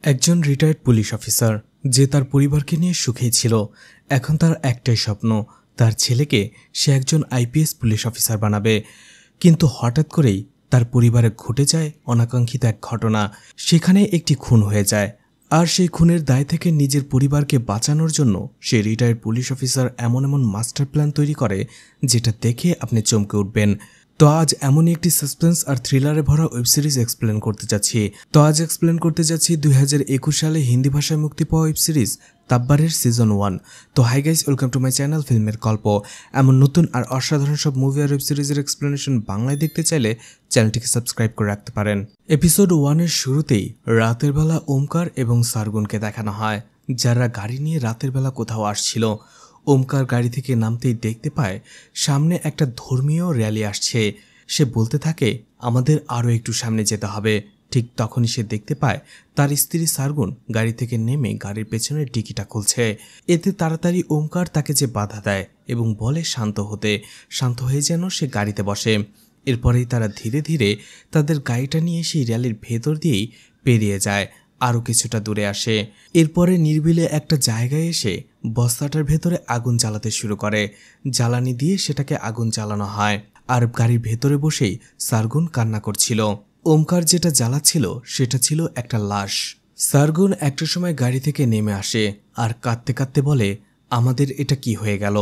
একজন retired police officer যে তার পরিবারকে নিয়ে সুখেই ছিল। এখন তার একটাই স্বপ্ন, তার ছেলেকে সে একজন আইপিএস পুলিশ অফিসার বানাবে। কিন্তু হঠাৎ করেই তার পরিবারে ঘটে যায় অনাকাঙ্ক্ষিত এক ঘটনা। সেখানে একটি খুন হয়ে যায়, আর সেই খুনের দায় থেকে নিজের পরিবারকে বাঁচানোর জন্য সে রিটায়ার্ড পুলিশ অফিসার এমন মাস্টার প্ল্যান তৈরি করে যেটা দেখে আপনি চমকে উঠবেন। তো আজ এমনই একটি সাসপেন্স আর থ্রিলারে ভরা ওয়েব সিরিজ এক্সপ্লেন করতে যাচ্ছি 2021 সালে হিন্দি ভাষায় মুক্তি পাওয়া ওয়েব সিরিজ তাব্বারের সিজন 1। তো hi guys, welcome to my channel ফিল্মের গল্প। এমন নতুন আর অসাধারণ সব মুভি আর ওয়েব সিরিজের এক্সপ্লেনেশন বাংলায় দেখতে চাইলে চ্যানেলটিকে সাবস্ক্রাইব করে রাখতে পারেন। এপিসোড 1-এর শুরুতেই রাতের বেলা ওমকার এবং সারগুনকে দেখানো হয়, যারা গাড়ি নিয়ে রাতের বেলা কোথাও আসছিল। ওমকার গাড়ি থেকে নামতেই দেখতে পায় সামনে একটা ধর্মীয় র্যালি আসছে। সে বলতে থাকে, আমাদের আরও একটু সামনে যেতে হবে। ঠিক তখনই সে দেখতে পায় তার স্ত্রী সারগুন গাড়ি থেকে নেমে গাড়ির পেছনের ডিকিটা খুলছে। এতে তাড়াতাড়ি ওমকার তাকে যে বাধা দেয় এবং বলে শান্ত হয়ে যেন সে গাড়িতে বসে। এরপরেই তারা ধীরে ধীরে তাদের গাড়িটা নিয়ে সেই র্যালির ভেতর দিয়েই পেরিয়ে যায়, আরও কিছুটা দূরে আসে। এরপরে নির্বিলে একটা জায়গায় এসে বস্তাটার ভেতরে আগুন জ্বালাতে শুরু করে। জ্বালানি দিয়ে সেটাকে আগুন জ্বালানো হয়, আর গাড়ির ভেতরে বসেই সারগুন কান্না করছিল। ওমকার যেটা জ্বালাচ্ছিল সেটা ছিল একটা লাশ। সারগুন একটা সময় গাড়ি থেকে নেমে আসে আর কাঁদতে কাঁদতে বলে, আমাদের এটা কি হয়ে গেল,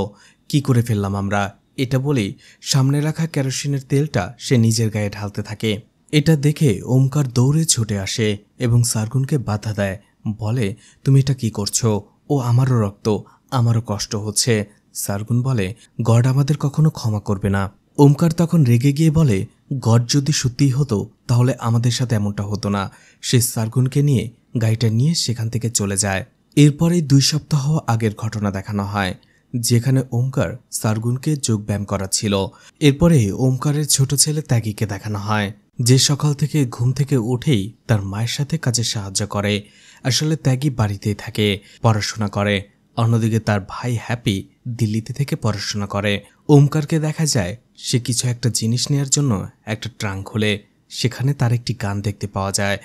কি করে ফেললাম আমরা। এটা বলেই সামনে রাখা কেরোসিনের তেলটা সে নিজের গায়ে ঢালতে থাকে। এটা দেখে ওমকার দৌড়ে ছুটে আসে এবং সারগুনকে বাধা দেয়, বলে, তুমি এটা কি করছো? ও আমারও রক্ত, আমারও কষ্ট হচ্ছে। সারগুন বলে, গড আমাদের কখনো ক্ষমা করবে না। ওমকার তখন রেগে গিয়ে বলে, গড যদি সত্যিই হতো তাহলে আমাদের সাথে এমনটা হতো না। সে সারগুনকে নিয়ে গাড়িটা নিয়ে সেখান থেকে চলে যায়। এরপরেই 2 সপ্তাহ আগের ঘটনা দেখানো হয়, যেখানে ওমকার সারগুনকে যোগব্যায়াম করাচ্ছিল। এরপরে ওমকারের ছোট ছেলে ত্যাগীকে দেখানো হয়, যে সকাল থেকে ঘুম থেকে উঠেই তার মায়ের সাথে কাজে সাহায্য করে। আসলে ত্যাগী বাড়িতেই থাকে, পড়াশোনা করে। অন্যদিকে তার ভাই হ্যাপি দিল্লিতে থেকে পড়াশোনা করে। ওমকারকে দেখা যায় সে কিছু একটা জিনিস নেওয়ার জন্য একটা ট্রাঙ্ক খোলে। সেখানে তার একটি গান দেখতে পাওয়া যায়।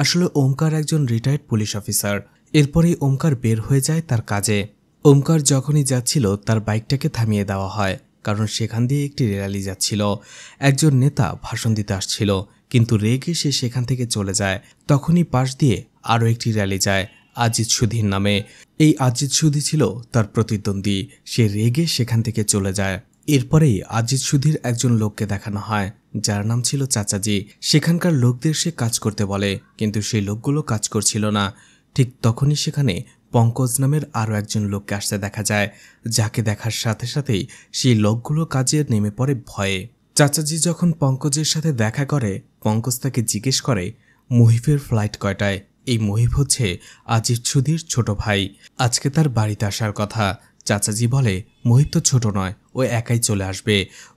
আসলে ওমকার একজন রিটায়ার্ড পুলিশ অফিসার। এরপরেই ওমকার বের হয়ে যায় তার কাজে। ওমকার যখনই যাচ্ছিল তার বাইকটাকে থামিয়ে দেওয়া হয়, কারণ সেখান দিয়ে একটি র্যালি যাচ্ছিল। একজন নেতা ভাষণ দিতে আসছিল, কিন্তু রেগে সে সেখান থেকে চলে যায়। তখনই পাশ দিয়ে আরও একটি র্যালি যায় আজিজ সুধীর নামে। এই আজিজ সুধী ছিল তার প্রতিদ্বন্দ্বী। সে রেগে সেখান থেকে চলে যায়। এরপরেই আজিজ সুধীর একজন লোককে দেখানো হয়, যার নাম ছিল চাচাজি। সেখানকার লোকদের সে কাজ করতে বলে, কিন্তু সেই লোকগুলো কাজ করছিল না। ঠিক তখনই সেখানে পঙ্কজ নামের আরও একজন লোককে আসতে দেখা যায়, যাকে দেখার সাথে সাথেই সেই লোকগুলো কাজে নেমে পড়ে ভয়ে। চাচাজি যখন পঙ্কজের সাথে দেখা করে, পঙ্কজ তাকে জিজ্ঞেস করে, মুহিফের ফ্লাইট কয়টায়? এই মুহিফ হচ্ছে আজিজ সুধীর ছোট ভাই, আজকে তার বাড়িতে আসার কথা। চাচাজি বলে, মুহিফ তো ছোট নয়, ও একাই চলে আসবে,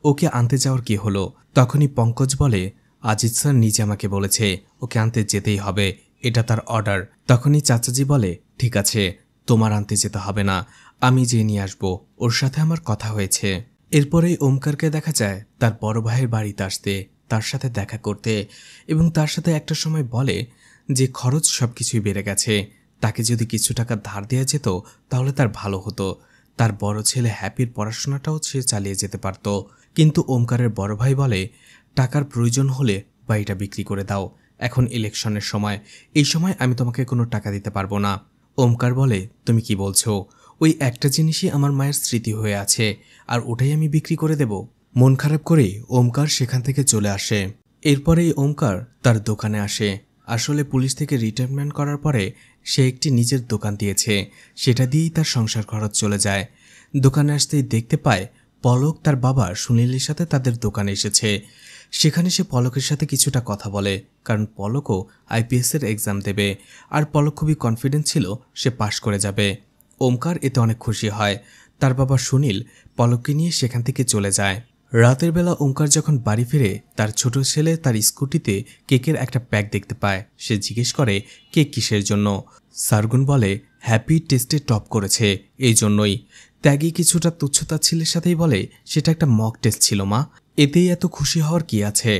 ওকে আনতে যাওয়ার কি হলো? তখনই পঙ্কজ বলে, আজিজ স্যার নিজে আমাকে বলেছে ওকে আনতে যেতেই হবে, এটা তার অর্ডার। তখনই চাচাজি বলে, ঠিক আছে, তোমার আনতে যেতে হবে না, আমি যেয়ে নিয়ে আসবো, ওর সাথে আমার কথা হয়েছে। এরপরেই ওমকারকে দেখা যায় তার বড় ভাইয়ের বাড়িতে আসতে, তার সাথে দেখা করতে, এবং তার সাথে একটা সময় বলে যে খরচ সবকিছুই বেড়ে গেছে, তাকে যদি কিছু টাকা ধার দেওয়া যেত তাহলে তার ভালো হতো। তার বড় ছেলে হ্যাপির পড়াশোনাটাও সে চালিয়ে যেতে পারত। কিন্তু ওমকারের বড় ভাই বলে, টাকার প্রয়োজন হলে বাড়িটা বিক্রি করে দাও, এখন ইলেকশনের সময়, এই সময় আমি তোমাকে কোনো টাকা দিতে পারবো না। ওমকার বলে, তুমি কি বলছো? ওই একটা জিনিসই আমার মায়ের স্মৃতি হয়ে আছে, আর ওটাই আমি বিক্রি করে দেব? মন খারাপ করে ওমকার সেখান থেকে চলে আসে। এরপরেই ওমকার তার দোকানে আসে। আসলে পুলিশ থেকে রিটায়ারমেন্ট করার পরে সে একটি নিজের দোকান দিয়েছে, সেটা দিয়েই তার সংসার খরচ চলে যায়। দোকানে আসতেই দেখতে পায় পলক তার বাবা সুনীলের সাথে তাদের দোকানে এসেছে। সেখানে সে পলকের সাথে কিছুটা কথা বলে, কারণ পলকও আইপিএসের এক্সাম দেবে, আর পলক খুবই কনফিডেন্ট ছিল সে পাশ করে যাবে। ওমকার এতে অনেক খুশি হয়। তার বাবা সুনীল পলককে নিয়ে সেখান থেকে চলে যায়। রাতের বেলা ওমকার যখন বাড়ি ফিরে, তার ছোট ছেলে তার স্কুটিতে কেকের একটা প্যাক দেখতে পায়। সে জিজ্ঞেস করে, কেক কিসের জন্য? সারগুন বলে, হ্যাপি টেস্টে টপ করেছে, এই জন্যই। ত্যাগী কিছুটা তুচ্ছতাচ্ছিলের সাথেই বলে, সেটা একটা মক টেস্ট ছিল মা, এতেই এত খুশি হওয়ার কি আছে?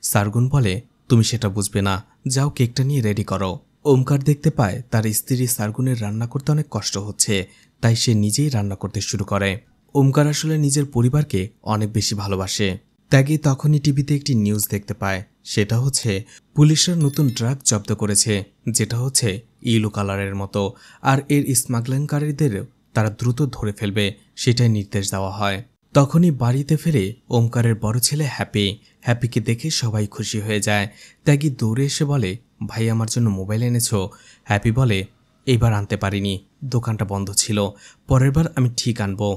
সারগুন বলে, তুমি সেটা বুঝবে না, যাও কেকটা নিয়ে রেডি করো। ওমকার দেখতে পায় তার স্ত্রী সার্গুনের রান্না করতে অনেক কষ্ট হচ্ছে, তাই সে নিজেই রান্না করতে শুরু করে। ওমকার আসলে নিজের পরিবারকে অনেক বেশি ভালোবাসে। ত্যাগী তখনই টিভিতে একটি নিউজ দেখতে পায়, সেটা হচ্ছে পুলিশরা নতুন ড্রাগ জব্দ করেছে, যেটা হচ্ছে ইয়েলো কালারের মতো, আর এর স্মাগলিংকারীদের তারা দ্রুত ধরে ফেলবে, সেটাই নির্দেশ দেওয়া হয়। তখনই বাড়িতে ফিরে ওমকারের বড় ছেলে হ্যাপিকে দেখে সবাই খুশি হয়ে যায়। ত্যাগী দৌড়ে এসে বলে, ভাই আমার জন্য মোবাইল এনেছো? হ্যাপি বলে, এইবার আনতে পারিনি, দোকানটা বন্ধ ছিল, পরের বার আমি ঠিক আনবো।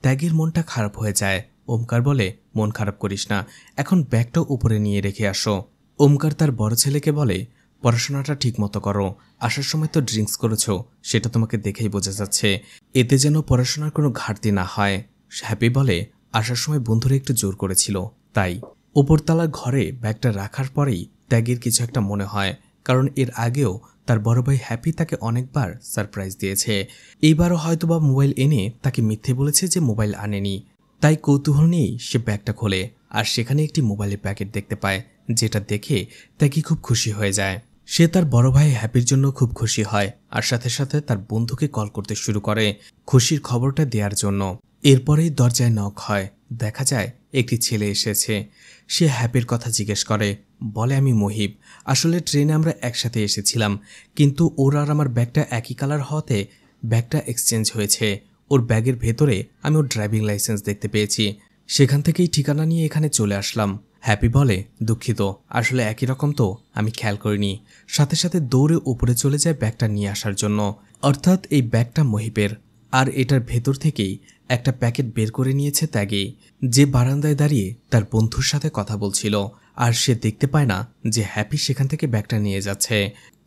ত্যাগীর মনটা খারাপ হয়ে যায়। ওমকার বলে, মন খারাপ করিস না, এখন ব্যাগটা উপরে নিয়ে রেখে আসো। ওমকার তার বড় ছেলেকে বলে, পড়াশোনাটা ঠিক মতো করো, আসার সময় তো ড্রিঙ্কস করেছো, সেটা তোমাকে দেখেই বোঝা যাচ্ছে, এতে যেন পড়াশোনার কোনো ঘাটতি না হয়। হ্যাপি বলে, আসার সময় বন্ধুরা একটু জোর করেছিল তাই। ওপরতলার ঘরে ব্যাগটা রাখার পরেই ত্যাগীর কিছু একটা মনে হয়, কারণ এর আগেও তার বড় ভাই হ্যাপি তাকে অনেকবার সারপ্রাইজ দিয়েছে। এইবারও হয়তোবা মোবাইল এনে তাকে মিথ্যে বলেছে যে মোবাইল আনেনি। তাই কৌতূহল নিয়েই সে ব্যাগটা খোলে, আর সেখানে একটি মোবাইলের প্যাকেট দেখতে পায়, যেটা দেখে ত্যাগী খুব খুশি হয়ে যায়। সে তার বড় ভাই হ্যাপির জন্য খুব খুশি হয়, আর সাথে সাথে তার বন্ধুকে কল করতে শুরু করে খুশির খবরটা দেওয়ার জন্য। এরপরেই দরজায় নক হয়, দেখা যায় একটি ছেলে এসেছে। সে হ্যাপির কথা জিজ্ঞেস করে, বলে, আমি মহিব, আসলে ট্রেনে আমরা একসাথে এসেছিলাম, কিন্তু ওর আর আমার ব্যাগটা একই কালার হওয়াতে ব্যাগটা এক্সচেঞ্জ হয়েছে। ওর ব্যাগের ভেতরে আমি ওর ড্রাইভিং লাইসেন্স দেখতে পেয়েছি, সেখান থেকেই ঠিকানা নিয়ে এখানে চলে আসলাম। হ্যাপি বলে, দুঃখিত, আসলে একই রকম তো, আমি খেয়াল করিনি। সাথে সাথে দৌড়ে উপরে চলে যায় ব্যাগটা নিয়ে আসার জন্য। অর্থাৎ এই ব্যাগটা মহিবের, আর এটার ভেতর থেকেই একটা প্যাকেট বের করে নিয়েছে ত্যাগী, যে বারান্দায় দাঁড়িয়ে তার বন্ধুর সাথে কথা বলছিল, আর সে দেখতে পায় না যে হ্যাপি সেখান থেকে ব্যাগটা নিয়ে যাচ্ছে।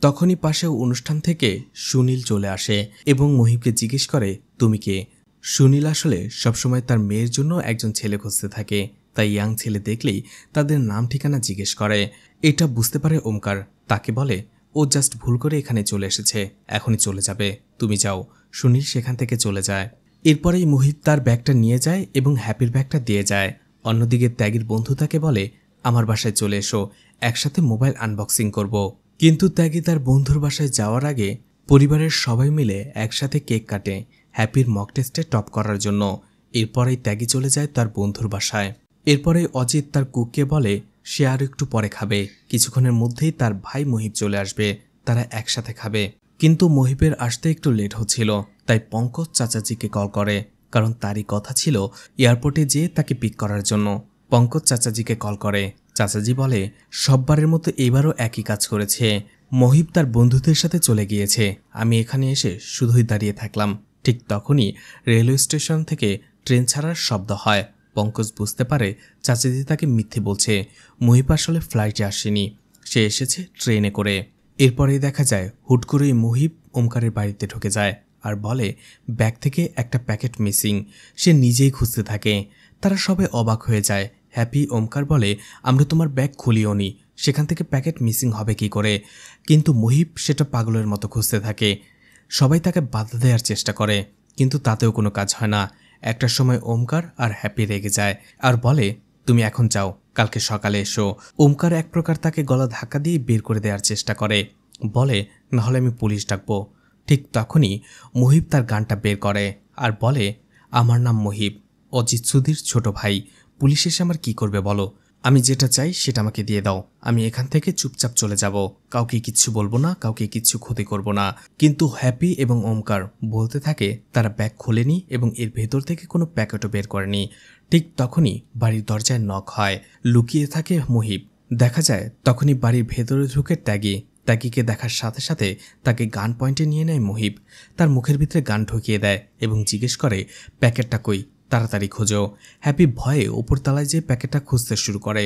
তখনই পাশে অনুষ্ঠান থেকে সুনীল চলে আসে এবং মহিবকে জিজ্ঞেস করে, তুমি কে? সুনীল আসলে সবসময় তার মেয়ের জন্য একজন ছেলে খুঁজতে থাকে, তাই ইয়াং ছেলে দেখলেই তাদের নাম ঠিকানা জিজ্ঞেস করে। এটা বুঝতে পারে ওমকার, তাকে বলে, ও জাস্ট ভুল করে এখানে চলে এসেছে, এখনই চলে যাবে, তুমি যাও। সুনীল সেখান থেকে চলে যায়। এরপরেই মোহিত তার ব্যাগটা নিয়ে যায় এবং হ্যাপির ব্যাগটা দিয়ে যায়। অন্যদিকে ত্যাগীর বন্ধু তাকে বলে, আমার বাসায় চলে এসো, একসাথে মোবাইল আনবক্সিং করব। কিন্তু ত্যাগী তার বন্ধুর বাসায় যাওয়ার আগে পরিবারের সবাই মিলে একসাথে কেক কাটে হ্যাপির মক টেস্টে টপ করার জন্য। এরপরেই ত্যাগী চলে যায় তার বন্ধুর বাসায়। এরপরে অজিত তার কুককে বলে সে আর একটু পরে খাবে, কিছুক্ষণের মধ্যেই তার ভাই মহিব চলে আসবে, তারা একসাথে খাবে। কিন্তু মহিবের আসতে একটু লেট হচ্ছিল, তাই পঙ্কজ চাচাজিকে কল করে, কারণ তারই কথা ছিল এয়ারপোর্টে যেয়ে তাকে পিক করার জন্য। পঙ্কজ চাচাজিকে কল করে, চাচাজি বলে, সববারের মতো এবারও একই কাজ করেছে, মহিব তার বন্ধুদের সাথে চলে গিয়েছে, আমি এখানে এসে শুধুই দাঁড়িয়ে থাকলাম। ঠিক তখনই রেলওয়ে স্টেশন থেকে ট্রেন ছাড়ার শব্দ হয়। পঙ্কজ বুঝতে পারে চাচাজি তাকে মিথ্যে বলছে, মহিব আসলে ফ্লাইটে আসেনি, সে এসেছে ট্রেনে করে। এরপরেই দেখা যায় হুট করেই মহিব ওমকারের বাড়িতে ঢুকে যায় আর বলে ব্যাগ থেকে একটা প্যাকেট মিসিং। সে নিজেই খুঁজতে থাকে। তারা সবাই অবাক হয়ে যায়। হ্যাপি ওমকার বলে, আমরা তোমার ব্যাগ খুলিও নি, সেখান থেকে প্যাকেট মিসিং হবে কি করে? কিন্তু মহিব সেটা পাগলের মতো খুঁজতে থাকে। সবাই তাকে বাধা দেওয়ার চেষ্টা করে, কিন্তু তাতেও কোনো কাজ হয় না। একটা সময় ওমকার আর হ্যাপি রেগে যায় আর বলে, তুমি এখন যাও, কালকে সকালে এসো। ওমকার এক প্রকার তাকে গলা ধাক্কা দিয়ে বের করে দেওয়ার চেষ্টা করে, বলে, নাহলে আমি পুলিশ ডাকবো। ঠিক তখনই মহিব তার গানটা বের করে আর বলে, আমার নাম মহিব, অজিত সুধীর ছোট ভাই, পুলিশ এসে আমার কি করবে বলো? আমি যেটা চাই সেটা আমাকে দিয়ে দাও, আমি এখান থেকে চুপচাপ চলে যাব, কাউকে কিচ্ছু বলবো না, কাউকে কিচ্ছু ক্ষতি করব না। কিন্তু হ্যাপি এবং ওমকার বলতে থাকে তারা ব্যাগ খোলেনি এবং এর ভেতর থেকে কোনো প্যাকেটও বের করেনি। ঠিক তখনই বাড়ির দরজায় নক হয়। লুকিয়ে থাকে মহিব। দেখা যায় তখনই বাড়ির ভেতরে ঢুকে ত্যাগীকে দেখার সাথে সাথে তাকে গান পয়েন্টে নিয়ে নেয় মহিব। তার মুখের ভিতরে গান ঢুকিয়ে দেয় এবং জিজ্ঞেস করে, প্যাকেটটা কই, তাড়াতাড়ি খোঁজো। হ্যাপি ভয়ে উপরতলায় যে প্যাকেটটা খুঁজতে শুরু করে।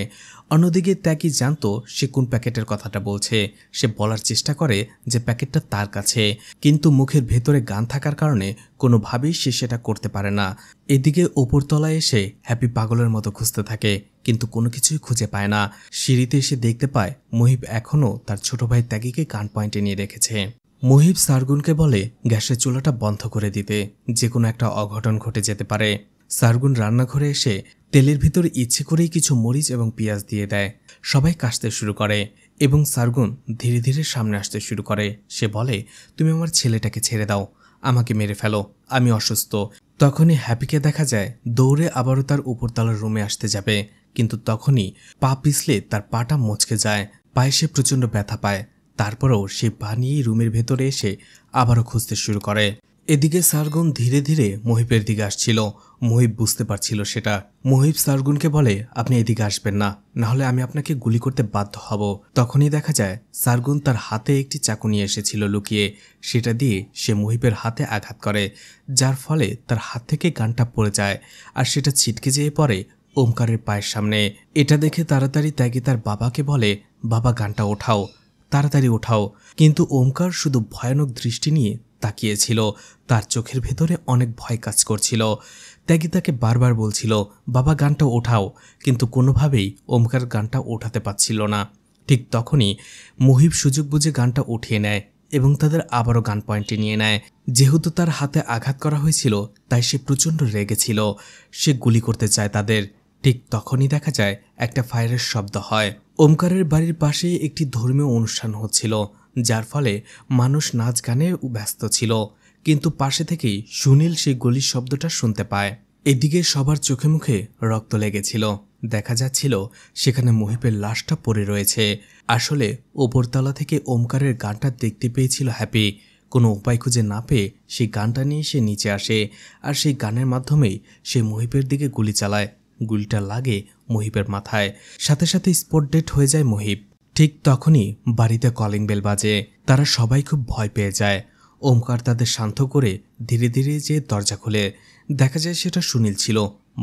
অন্যদিকে ত্যাগী জানতো সে কোন প্যাকেটের কথাটা বলছে। সে বলার চেষ্টা করে যে প্যাকেটটা তার কাছে, কিন্তু মুখের ভেতরে গান থাকার কারণে কোনোভাবেই সে সেটা করতে পারে না। এদিকে উপরতলায় এসে হ্যাপি পাগলের মতো খুঁজতে থাকে, কিন্তু কোনো কিছুই খুঁজে পায় না। সিঁড়িতে এসে দেখতে পায় মহিব এখনও তার ছোট ভাই ত্যাগীকে গান পয়েন্টে নিয়ে রেখেছে। মহিব সার্গুনকে বলে গ্যাসের চুলাটা বন্ধ করে দিতে, যে কোনো একটা অঘটন ঘটে যেতে পারে। সার্গুন রান্নাঘরে এসে তেলের ভিতরে ইচ্ছে করেই কিছু মরিচ এবং পেঁয়াজ দিয়ে দেয়। সবাই কাশতে শুরু করে। এবং সার্গুন ধীরে ধীরে সামনে আসতে শুরু করে। সে বলে, তুমি আমার ছেলেটাকে ছেড়ে দাও, আমাকে মেরে ফেলো, আমি অসুস্থ। তখনই হ্যাপিকে দেখা যায় দৌড়ে আবারও তার উপরতলার রুমে আসতে যাবে, কিন্তু তখনই পা পিছলে তার পাটা মচকে যায়। পায়ে সে প্রচণ্ড ব্যথা পায়। তারপরেও সে পা নিয়েই রুমের ভেতরে এসে আবারও খুঁজতে শুরু করে। এদিকে সার্গুন ধীরে ধীরে মহিবের দিকে আসছিল। মহিব বুঝতে পারছিল সেটা। মহিব সার্গুনকে বলে, আপনি এদিকে আসবেন না, নাহলে আমি আপনাকে গুলি করতে বাধ্য হব। তখনই দেখা যায় সার্গুন তার হাতে একটি চাকু নিয়ে এসেছিল লুকিয়ে। সেটা দিয়ে সে মহিবের হাতে আঘাত করে, যার ফলে তার হাত থেকে গানটা পড়ে যায় আর সেটা ছিটকে যেয়ে পড়ে ওমকারের পায়ের সামনে। এটা দেখে তাড়াতাড়ি ত্যাগী তার বাবাকে বলে, বাবা গানটা ওঠাও, তাড়াতাড়ি ওঠাও। কিন্তু ওমকার শুধু ভয়ানক দৃষ্টি নিয়ে তাকিয়েছিল। তার চোখের ভেতরে অনেক ভয় কাজ করছিল। ত্যাগী তাকে বারবার বলছিল, বাবা গানটা ওঠাও, কিন্তু কোনোভাবেই ওমকার গানটা ওঠাতে পারছিল না। ঠিক তখনই মহিব সুযোগ বুঝে গানটা উঠিয়ে নেয় এবং তাদের আবারও গান পয়েন্টে নিয়ে নেয়। যেহেতু তার হাতে আঘাত করা হয়েছিল তাই সে প্রচণ্ড রেগেছিল। সে গুলি করতে চায় তাদের। ঠিক তখনই দেখা যায় একটা ফায়ারের শব্দ হয়। ওমকারের বাড়ির পাশেই একটি ধর্মীয় অনুষ্ঠান হচ্ছিল, যার ফলে মানুষ নাচ গানে ব্যস্ত ছিল। কিন্তু পাশে থেকেই সুনীল সেই গুলির শব্দটা শুনতে পায়। এদিকে সবার চোখে মুখে রক্ত লেগেছিল। দেখা যাচ্ছিল সেখানে মহিবের লাশটা পড়ে রয়েছে। আসলে ওপরতলা থেকে ওমকারের গানটা দেখতে পেয়েছিল হ্যাপি। কোনো উপায় খুঁজে না পেয়ে সেই গানটা নিয়ে সে নিচে আসে আর সেই গানের মাধ্যমেই সে মহিবের দিকে গুলি চালায়। গুলিটা লাগে মহিবের মাথায়, সাথে সাথে স্পট ডেড হয়ে যায় মহিব। ঠিক তখনই বাড়িতে কলিং বেল বাজে। তারা সবাই খুব ভয় পেয়ে যায়। ওমকার তাদের শান্ত করে ধীরে ধীরে যে দরজা খুলে দেখা যায় সেটা সুনীল ছিল।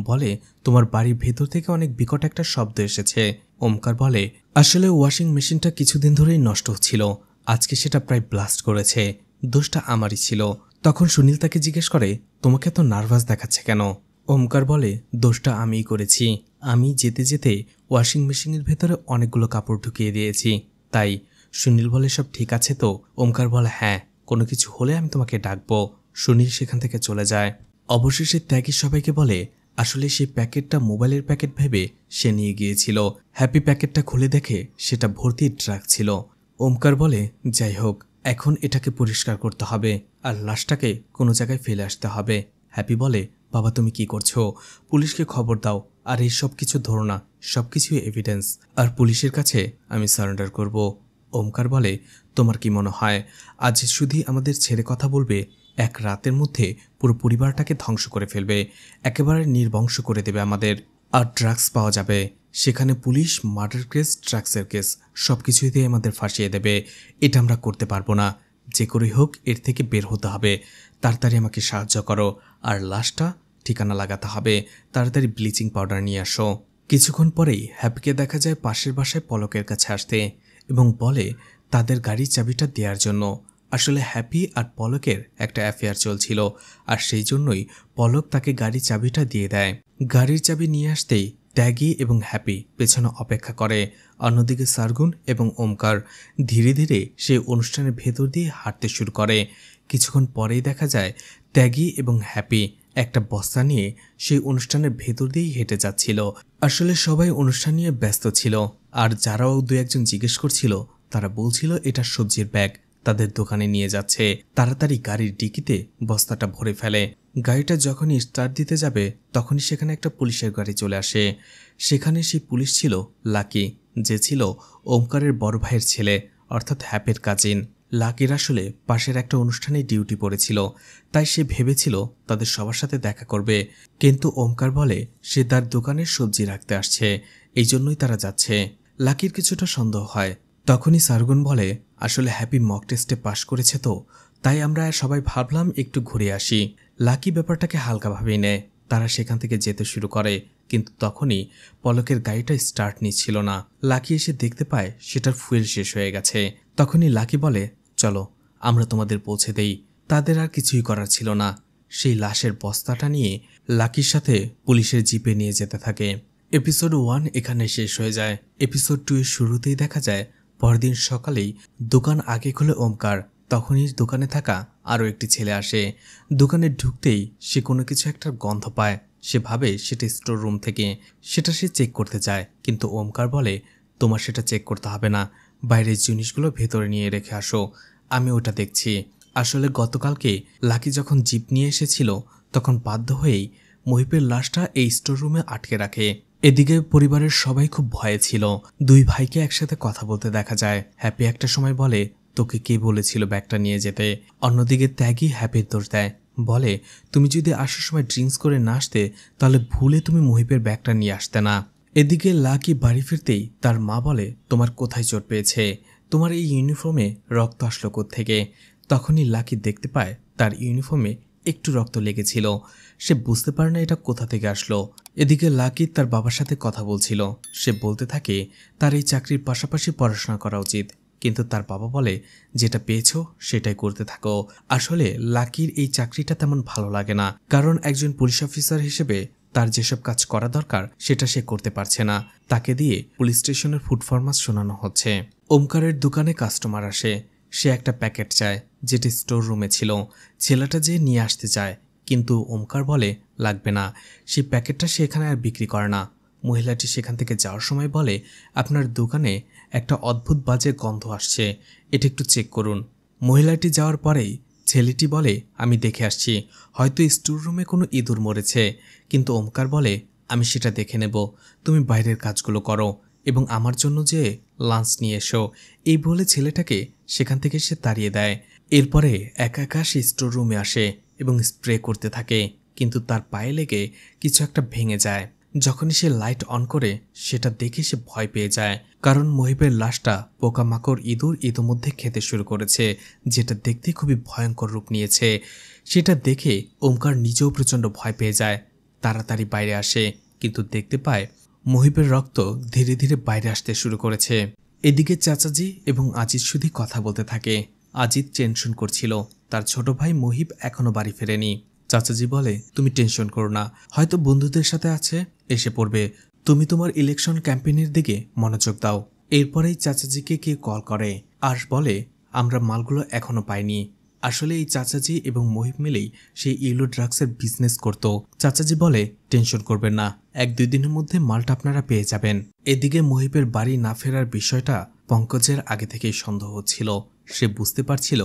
বলে, তোমার বাড়ির ভেতর থেকে অনেক বিকট একটা শব্দ এসেছে। ওমকার বলে, আসলে ওয়াশিং মেশিনটা কিছুদিন ধরেই নষ্ট হচ্ছিল, আজকে সেটা প্রায় ব্লাস্ট করেছে, দোষটা আমারই ছিল। তখন সুনীল তাকে জিজ্ঞেস করে, তোমাকে তো নার্ভাস দেখাচ্ছে কেন? ওমকার বলে, দোষটা আমিই করেছি, আমি যেতে যেতে ওয়াশিং মেশিনের ভেতরে অনেকগুলো কাপড় ঢুকিয়ে দিয়েছি তাই। সুনীল বলে, সব ঠিক আছে তো? ওমকার বলে, হ্যাঁ, কোনো কিছু হলে আমি তোমাকে ডাকবো। সুনীল সেখান থেকে চলে যায়। অবশেষে ত্যাগী সবাইকে বলে, আসলে সেই প্যাকেটটা মোবাইলের প্যাকেট ভেবে সে নিয়ে গিয়েছিল। হ্যাপি প্যাকেটটা খুলে দেখে সেটা ভর্তি ড্রাগ ছিল। ওমকার বলে, যাই হোক, এখন এটাকে পরিষ্কার করতে হবে আর লাশটাকে কোনো জায়গায় ফেলে আসতে হবে। হ্যাপি বলে, বাবা তুমি কি করছো? পুলিশকে খবর দাও, আর এই সব কিছু ধরো না, সবকিছুই এভিডেন্স, আর পুলিশের কাছে আমি সারেন্ডার করব। ওমকার বলে, তোমার কি মনে হয় আজ শুধু আমাদের ছেড়ে কথা বলবে, এক রাতের মধ্যে পুরো পরিবারটাকে ধ্বংস করে ফেলবে, একেবারে নির্বংশ করে দেবে আমাদের, আর ড্রাগস পাওয়া যাবে সেখানে, পুলিশ মার্ডার কেস, ড্রাগসের কেস সবকিছুতে আমাদের ফাঁসিয়ে দেবে। এটা আমরা করতে পারবো না, যে করেই হোক এর থেকে বের হতে হবে। তাড়াতাড়ি আমাকে সাহায্য করো, আর লাশটা ঠিকানা লাগাতে হবে, তাড়াতাড়ি ব্লিচিং পাউডার নিয়ে আসো। কিছুক্ষণ পরেই হ্যাপিকে দেখা যায় পাশের বাসায় পলকের কাছে আসতে এবং বলে তাদের গাড়ির চাবিটা দেওয়ার জন্য। আসলে হ্যাপি আর পলকের একটা অ্যাফেয়ার চলছিল, আর সেই জন্যই পলক তাকে গাড়ির চাবিটা দিয়ে দেয়। গাড়ির চাবি নিয়ে আসতেই ত্যাগী এবং হ্যাপি পেছনে অপেক্ষা করে। অন্যদিকে সার্গুন এবং ওমকার ধীরে ধীরে সেই অনুষ্ঠানের ভেতর দিয়ে হাঁটতে শুরু করে। কিছুক্ষণ পরেই দেখা যায় ত্যাগী এবং হ্যাপি একটা বস্তা নিয়ে সেই অনুষ্ঠানের ভেতর দিয়েই হেঁটে যাচ্ছিল। আসলে সবাই অনুষ্ঠান নিয়ে ব্যস্ত ছিল, আর যারাও দু একজন জিজ্ঞেস করছিল তারা বলছিল এটা সবজির ব্যাগ, তাদের দোকানে নিয়ে যাচ্ছে। তাড়াতাড়ি গাড়ির ডিকিতে বস্তাটা ভরে ফেলে। গাড়িটা যখনই স্টার্ট দিতে যাবে তখনই সেখানে একটা পুলিশের গাড়ি চলে আসে। সেখানে সেই পুলিশ ছিল লাকি, যে ছিল ওমকারের বড় ভাইয়ের ছেলে, অর্থাৎ হ্যাপের কাজিন। লাকির আসলে পাশের একটা অনুষ্ঠানে ডিউটি পড়েছিল, তাই সে ভেবেছিল তাদের সবার সাথে দেখা করবে, কিন্তু ওমকার বলে সে তার দোকানে সবজি রাখতে আসছে, এই জন্যই তারা যাচ্ছে। লাকির কিছুটা সন্দেহ হয়। তখনই সার্গুন বলে, আসলে হ্যাপি মক টেস্টে পাশ করেছে তো, তাই আমরা সবাই ভাবলাম একটু ঘুরে আসি। লাকি ব্যাপারটাকে হালকাভাবেই নেয়। তারা সেখান থেকে যেতে শুরু করে, কিন্তু তখনই পলকের গাড়িটা স্টার্ট নিচ্ছিল না। লাকি এসে দেখতে পায় সেটার ফুয়েল শেষ হয়ে গেছে। তখনই লাকি বলে, চলো আমরা তোমাদের পৌঁছে দেই। তাদের আর কিছুই করার ছিল না। সেই লাশের বস্তাটা নিয়ে লাকির সাথে পুলিশের জিপে নিয়ে যেতে থাকে। এপিসোড 1 এখানে শেষ হয়ে যায়। এপিসোড 2 এর শুরুতেই দেখা যায় পরদিন সকালেই দোকান আগে খুলে ওমকার, তখনই দোকানে থাকা আরও একটি ছেলে আসে। দোকানে ঢুকতেই সে কোনো কিছু একটা গন্ধ পায়। সে ভাবে সেটা স্টোর রুম থেকে, সেটা সে চেক করতে চায়, কিন্তু ওমকার বলে, তোমার সেটা চেক করতে হবে না, বাইরের জিনিসগুলো ভেতরে নিয়ে রেখে আসো, আমি ওটা দেখছি। আসলে গতকালকে লাকি যখন জিপ নিয়ে এসেছিল তখন বাধ্য হয়েই মহিপের লাশটা এই স্টোর রুমে আটকে রাখে। এদিকে পরিবারের সবাই খুব ভয়ে ছিল। দুই ভাইকে একসাথে কথা বলতে দেখা যায়। হ্যাপি একটা সময় বলে, তোকে কে বলেছিল ব্যাগটা নিয়ে যেতে? অন্যদিকে ত্যাগী হ্যাপির দোষ দেয়, বলে তুমি যদি আসার সময় ড্রিঙ্কস করে না আসতে তাহলে ভুলে তুমি মহিপের ব্যাগটা নিয়ে আসতে না। এদিকে লাকি বাড়ি ফিরতেই তার মা বলে, তোমার কোথায় চোট পেয়েছে? তোমার এই ইউনিফর্মে রক্ত আসলো কোত্থেকে? তখনই লাকি দেখতে পায় তার ইউনিফর্মে একটু রক্ত লেগেছিল। সে বুঝতে পারে না এটা কোথা থেকে আসলো। এদিকে লাকি তার বাবার সাথে কথা বলছিল। সে বলতে থাকে তার এই চাকরির পাশাপাশি পড়াশোনা করা উচিত, কিন্তু তার বাবা বলে যেটা পেয়েছো সেটাই করতে থাকো। আসলে লাকির এই চাকরিটা তেমন ভালো লাগে না, কারণ একজন পুলিশ অফিসার হিসেবে তার যেসব কাজ করা দরকার সেটা সে করতে পারছে না। তাকে দিয়ে পুলিশ স্টেশনের ফুড ফরমাস শোনানো হচ্ছে। ওমকারের দোকানে কাস্টমার আসে। সে একটা প্যাকেট চায় যেটি স্টোর রুমে ছিল। ছেলেটা যে নিয়ে আসতে চায়, কিন্তু ওমকার বলে লাগবে না, সেই প্যাকেটটা সে এখানে আর বিক্রি করে না। মহিলাটি সেখান থেকে যাওয়ার সময় বলে, আপনার দোকানে একটা অদ্ভুত বাজে গন্ধ আসছে, এটা একটু চেক করুন। মহিলাটি যাওয়ার পরেই ছেলেটি বলে, আমি দেখে আসছি, হয়তো স্টোর রুমে কোনো ইঁদুর মরেছে। কিন্তু ওমকার বলে, আমি সেটা দেখে নেব, তুমি বাইরের কাজগুলো করো এবং আমার জন্য যে লাঞ্চ নিয়ে এসো। এই বলে ছেলেটাকে সেখান থেকে সে তাড়িয়ে দেয়। এরপরে একা একা সে স্টোর রুমে আসে এবং স্প্রে করতে থাকে, কিন্তু তার পায়ে লেগে কিছু একটা ভেঙে যায়। যখনই সে লাইট অন করে সেটা দেখে সে ভয় পেয়ে যায়, কারণ মহিবের লাশটা পোকামাকড় ইঁদুর ইতোমধ্যে খেতে শুরু করেছে, যেটা দেখতে খুবই ভয়ঙ্কর রূপ নিয়েছে। সেটা দেখে ওমকার নিজেও প্রচণ্ড ভয় পেয়ে যায়। তাড়াতাড়ি বাইরে আসে, কিন্তু দেখতে পায় মহিবের রক্ত ধীরে ধীরে বাইরে আসতে শুরু করেছে। এদিকে চাচাজি এবং আজিজ শুধু কথা বলতে থাকে। আজিজ টেনশন করছিল, তার ছোট ভাই মহিব এখনো বাড়ি ফেরেনি। চাচাজি বলে, তুমি টেনশন করো না, হয়তো বন্ধুদের সাথে আছে, এসে পড়বে, তুমি তোমার ইলেকশন ক্যাম্পেইনের দিকে মনোযোগ দাও। এরপরেই চাচাজিকে কে কল করে আর বলে, আমরা মালগুলো এখনো পাইনি। আসলে এই চাচাজি এবং মহিব মিলেই সেই ইয়েলো ড্রাগসের বিজনেস করত। চাচাজি বলে, টেনশন করবেন না, 1-2 দিনের মধ্যে মালটা আপনারা পেয়ে যাবেন। এদিকে মহিবের বাড়ি না ফেরার বিষয়টা পঙ্কজের আগে থেকেই সন্দেহ হচ্ছিল। সে বুঝতে পারছিল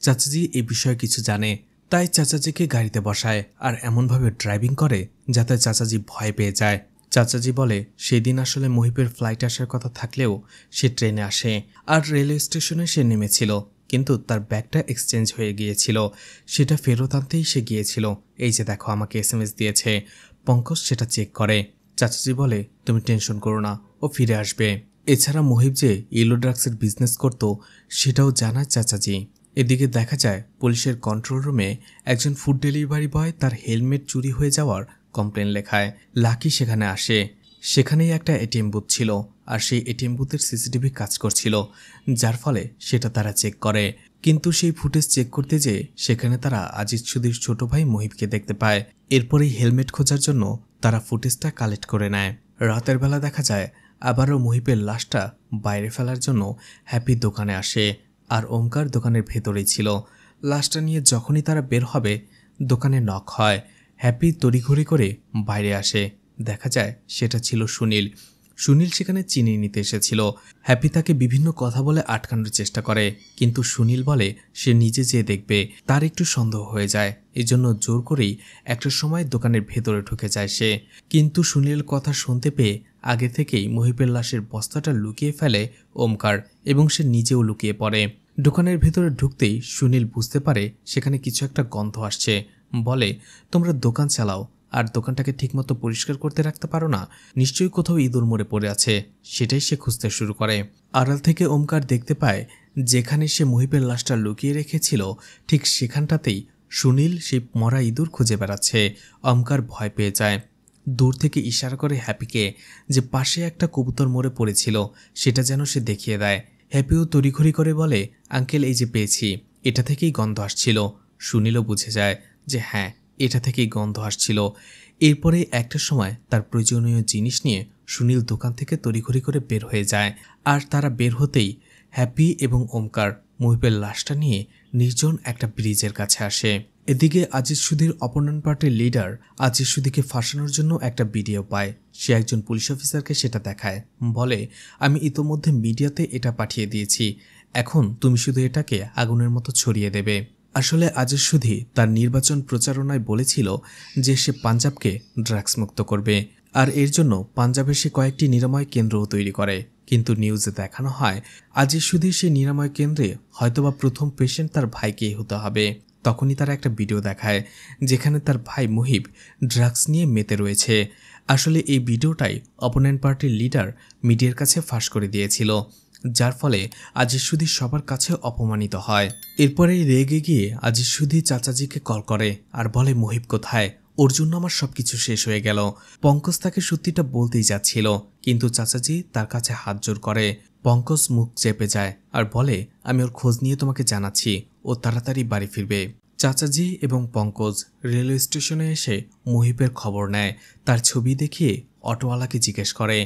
চাচাজি এই বিষয়ে কিছু জানে, তাই চাচাজিকে গাড়িতে বসায় আর এমনভাবে ড্রাইভিং করে যাতে চাচাজি ভয় পেয়ে যায়। চাচাজি বলে, সেদিন আসলে মহিবের ফ্লাইট আসার কথা থাকলেও সে ট্রেনে আসে আর রেলওয়ে স্টেশনে সে নেমেছিল, কিন্তু তার ব্যাগটা এক্সচেঞ্জ হয়ে গিয়েছিল, সেটা ফেরত আনতেই সে গিয়েছিল। এই যে দেখো, আমাকে SMS দিয়েছে। পঙ্কজ সেটা চেক করে। চাচাজি বলে, তুমি টেনশন করো না, ও ফিরে আসবে। এছাড়া মহিব যে ইয়েলো ড্রাগসের বিজনেস করত সেটাও জানায় চাচাজি। এদিকে দেখা যায় পুলিশের কন্ট্রোল রুমে একজন ফুড ডেলিভারি বয় তার হেলমেট চুরি হয়ে যাওয়ার কমপ্লেন লেখায়। লাকি সেখানে আসে। সেখানেই একটা এটিএম বুথ ছিল আর সেই এটিএম বুথের সিসিটিভি কাজ করছিল, যার ফলে সেটা তারা চেক করে। কিন্তু সেই ফুটেজ চেক করতে যেয়ে সেখানে তারা আজিজ সুধীর ছোট ভাই মহিবকে দেখতে পায়। এরপরেই হেলমেট খোঁজার জন্য তারা ফুটেজটা কালেক্ট করে নেয়। রাতের বেলা দেখা যায় আবারও মহিবের লাশটা বাইরে ফেলার জন্য হ্যাপি দোকানে আসে, আর ওমকার দোকানের ভেতরেই ছিল। লাশটা নিয়ে যখনই তারা বের হবে দোকানে নক হয়। হ্যাপি তড়িঘড়ি করে বাইরে আসে। দেখা যায় সেটা ছিল সুনীল। সুনীল সেখানে চিনি নিতে এসেছিল। হ্যাপি তাকে বিভিন্ন কথা বলে আটকানোর চেষ্টা করে, কিন্তু সুনীল বলে সে নিজে যেয়ে দেখবে। তার একটু সন্দেহ হয়ে যায়, এজন্য জোর করেই একটা সময় দোকানের ভেতরে ঢুকে যায় সে। কিন্তু সুনীল কথা শুনতে পেয়ে আগে থেকেই মহিবের লাশের বস্তাটা লুকিয়ে ফেলে ওমকার এবং সে নিজেও লুকিয়ে পড়ে। দোকানের ভেতরে ঢুকতেই সুনীল বুঝতে পারে সেখানে কিছু একটা গন্ধ আসছে। বলে, তোমরা দোকান চালাও আর দোকানটাকে ঠিকমতো পরিষ্কার করতে রাখতে পারো না, নিশ্চয়ই কোথাও ইঁদুর মরে পড়ে আছে। সেটাই সে খুঁজতে শুরু করে। আড়াল থেকে ওমকার দেখতে পায় যেখানে সে মহিবের লাশটা লুকিয়ে রেখেছিল ঠিক সেখানটাতেই সুনীল সেই মরা ইঁদুর খুঁজে বেড়াচ্ছে। ওমকার ভয় পেয়ে যায়। দূর থেকে ইশারা করে হ্যাপিকে যে পাশে একটা কবুতর মরে পড়েছিল সেটা যেন সে দেখিয়ে দেয়। হ্যাপিও তড়িঘড়ি করে বলে, আঙ্কেল এই যে পেয়েছি, এটা থেকেই গন্ধ আসছিল। সুনীলও বুঝে যায় যে হ্যাঁ, এটা থেকেই গন্ধ আসছিল। এরপরে একটা সময় তার প্রয়োজনীয় জিনিস নিয়ে সুনীল দোকান থেকে তড়িঘড়ি করে বের হয়ে যায়। আর তারা বের হতেই হ্যাপি এবং ওমকার মহিবের লাশটা নিয়ে নির্জন একটা ব্রিজের কাছে আসে। এদিকে আজিজ সুধীর অপোনেন্ট পার্টির লিডার আজিজ সুধীরকে ফাঁসানোর জন্য একটা ভিডিও পায়। সে একজন পুলিশ অফিসারকে সেটা দেখায়, বলে আমি ইতোমধ্যে মিডিয়াতে এটা পাঠিয়ে দিয়েছি, এখন তুমি শুধু এটাকে আগুনের মতো ছড়িয়ে দেবে। আসলে আজিজ সুধীর তার নির্বাচন প্রচারণায় বলেছিল যে সে পাঞ্জাবকে ড্রাগস মুক্ত করবে, আর এর জন্য পাঞ্জাবে সে কয়েকটি নিরাময় কেন্দ্রও তৈরি করে। কিন্তু নিউজে দেখানো হয় আজিজ সুধীর সেই নিরাময় কেন্দ্রে হয়তোবা প্রথম পেশেন্ট তার ভাইকেই হতে হবে। তখনই তারা একটা ভিডিও দেখায় যেখানে তার ভাই মুহিব ড্রাগস নিয়ে মেতে রয়েছে। আসলে এই ভিডিওটাই অপোনেন্ট পার্টির লিডার মিডিয়ার কাছে ফাঁস করে দিয়েছিল, যার ফলে আজিজ সুধীর সবার কাছে অপমানিত হয়। এরপরেই রেগে গিয়ে আজিজ সুধীর চাচাজিকে কল করে আর বলে মুহিব কোথায়, ওর জন্য আমার সবকিছু শেষ হয়ে গেল। পঙ্কজ তাকে সত্যিটা বলতেই যাচ্ছিল, কিন্তু চাচাজি তার কাছে হাত জোর করে। পঙ্কজ মুখ চেপে যায় আর বলে আমি ওর খোঁজ নিয়ে তোমাকে জানাচ্ছি, ও তাড়াতাড়ি বাড়ি ফিরবে। চাচাজি এবং পঙ্কজ রেলওয়ে স্টেশনে এসে মুহিবের খবর নেয়, তার ছবি দেখিয়ে অটোওয়ালাকে জিজ্ঞেস করে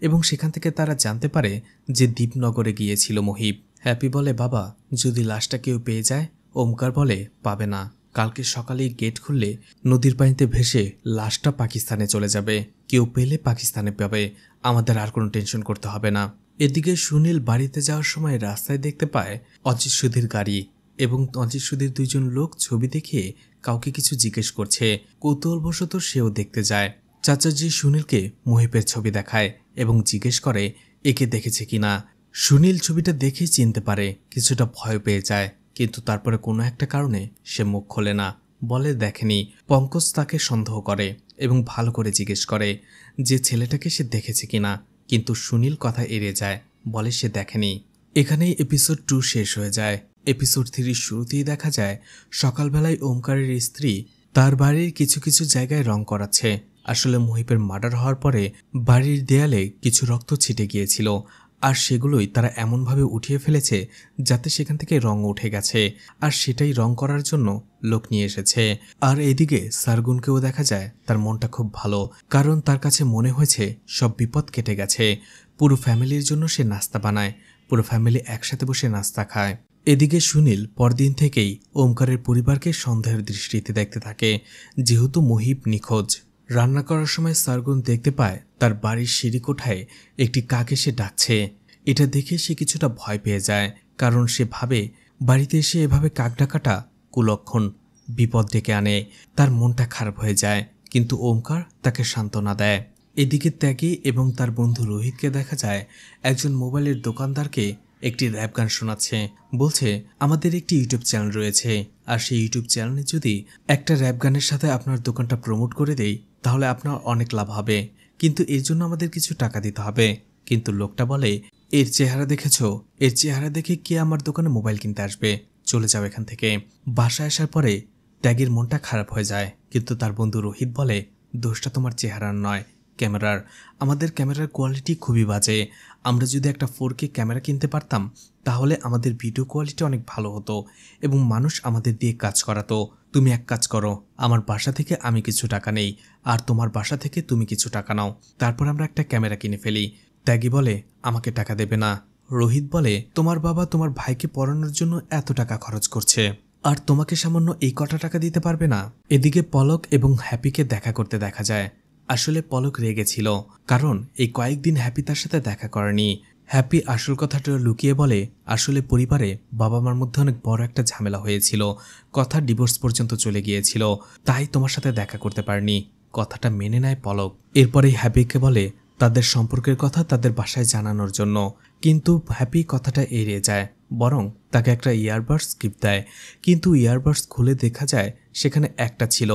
এবং সেখান থেকে তারা জানতে পারে যে দীপনগরে গিয়েছিল মুহিব। হ্যাপি বলে বাবা যদি লাশটা কেউ পেয়ে যায়। ওমকার বলে পাবে না, কালকে সকালেই গেট খুললে নদীর পানিতে ভেসে লাশটা পাকিস্তানে চলে যাবে, কেউ পেলে পাকিস্তানে পাবে, আমাদের আর কোনো টেনশন করতে হবে না। এদিকে সুনীল বাড়িতে যাওয়ার সময় রাস্তায় দেখতে পায় অজিত সুধীর গাড়ি এবং অজিত সুধীর দুইজন লোক ছবি দেখিয়ে কাউকে কিছু জিজ্ঞেস করছে। কৌতূহলবশত সেও দেখতে যায়। চাচাজি সুনীলকে মুহিবের ছবি দেখায় এবং জিজ্ঞেস করে একে দেখেছে কিনা। সুনীল ছবিটা দেখেই চিনতে পারে, কিছুটা ভয় পেয়ে যায়, কিন্তু তারপরে কোনো একটা কারণে সে মুখ খোলে না, বলে দেখেনি। পঙ্কজ তাকে সন্দেহ করে এবং ভালো করে জিজ্ঞেস করে যে ছেলেটাকে সে দেখেছে কিনা, কিন্তু সুনীল কথা এড়িয়ে যায়, বলে সে দেখেনি। এখানেই এপিসোড 2 শেষ হয়ে যায়। এপিসোড 3 শুরুতেই দেখা যায় সকালবেলায় ওমকারের স্ত্রী তার বাড়ির কিছু কিছু জায়গায় রং করাচ্ছে। আসলে মুহিবের মার্ডার হওয়ার পরে বাড়ির দেয়ালে কিছু রক্ত ছিটে গিয়েছিল, আর সেগুলোই তারা এমনভাবে উঠিয়ে ফেলেছে যাতে সেখান থেকে রং উঠে গেছে, আর সেটাই রং করার জন্য লোক নিয়ে এসেছে। আর এদিকে সারগুনকেও দেখা যায় তার মনটা খুব ভালো, কারণ তার কাছে মনে হয়েছে সব বিপদ কেটে গেছে। পুরো ফ্যামিলির জন্য সে নাস্তা বানায়, পুরো ফ্যামিলি একসাথে বসে নাস্তা খায়। এদিকে সুনীল পরদিন থেকেই ওমকারের পরিবারকে সন্দেহের দৃষ্টিতে দেখতে থাকে, যেহেতু মুহিব নিখোঁজ। রান্না করার সময় সারগুন দেখতে পায় তার বাড়ির সিঁড়িকোঠায় একটি কাক এসে ডাকছে। এটা দেখে সে কিছুটা ভয় পেয়ে যায়, কারণ সে ভাবে বাড়িতে এসে এভাবে কাক ডাকাটা কুলক্ষণ, বিপদ ডেকে আনে। তার মনটা খারাপ হয়ে যায়, কিন্তু ওমকার তাকে সান্ত্বনা দেয়। এদিকে ত্যাগী এবং তার বন্ধু রোহিতকে দেখা যায় একজন মোবাইলের দোকানদারকে একটি র্যাপ গান শোনাচ্ছে। বলছে আমাদের একটি ইউটিউব চ্যানেল রয়েছে, আর সেই ইউটিউব চ্যানেলে যদি একটা র্যাপ গানের সাথে আপনার দোকানটা প্রমোট করে দেই তাহলে আপনার অনেক লাভ হবে, কিন্তু এর জন্য আমাদের কিছু টাকা দিতে হবে। কিন্তু লোকটা বলে এর চেহারা দেখেছ, এর চেহারা দেখে কে আমার দোকানে মোবাইল কিনতে আসবে, চলে যাও এখান থেকে। বাসায় আসার পরে ত্যাগের মনটা খারাপ হয়ে যায়, কিন্তু তার বন্ধু রোহিত বলে দোষটা তোমার চেহারার নয়, ক্যামেরার। আমাদের ক্যামেরার কোয়ালিটি খুবই বাজে, আমরা যদি একটা 4K ক্যামেরা কিনতে পারতাম তাহলে আমাদের ভিডিও কোয়ালিটি অনেক ভালো হতো এবং মানুষ আমাদের দিয়ে কাজ করাতো। তুমি এক কাজ করো, আমার বাসা থেকে আমি কিছু টাকা নেই আর তোমার বাসা থেকে তুমি কিছু টাকা নাও, তারপর আমরা একটা ক্যামেরা কিনে ফেলি। ত্যাগী বলে আমাকে টাকা দেবে না। রোহিত বলে তোমার বাবা তোমার ভাইকে পড়ানোর জন্য এত টাকা খরচ করছে, আর তোমাকে সামান্য এই কটা টাকা দিতে পারবে না। এদিকে পলক এবং হ্যাপিকে দেখা করতে দেখা যায়। আসলে পলক রেগেছিল, কারণ এই কয়েকদিন হ্যাপি তার সাথে দেখা করেনি। হ্যাপি আসল কথাটা লুকিয়ে বলে আসলে পরিবারে বাবা মার মধ্যে অনেক বড় একটা ঝামেলা হয়েছিল, কথা ডিভোর্স পর্যন্ত চলে গিয়েছিল, তাই তোমার সাথে দেখা করতে পারিনি। কথাটা মেনে নেয় পলক। এরপরেই হ্যাপিকে বলে তাদের সম্পর্কের কথা তাদের বাসায় জানানোর জন্য, কিন্তু হ্যাপি কথাটা এড়িয়ে যায়, বরং তাকে একটা ইয়ারবাডস গিফট দেয়। কিন্তু ইয়ারবাডস খুলে দেখা যায় সেখানে একটা ছিল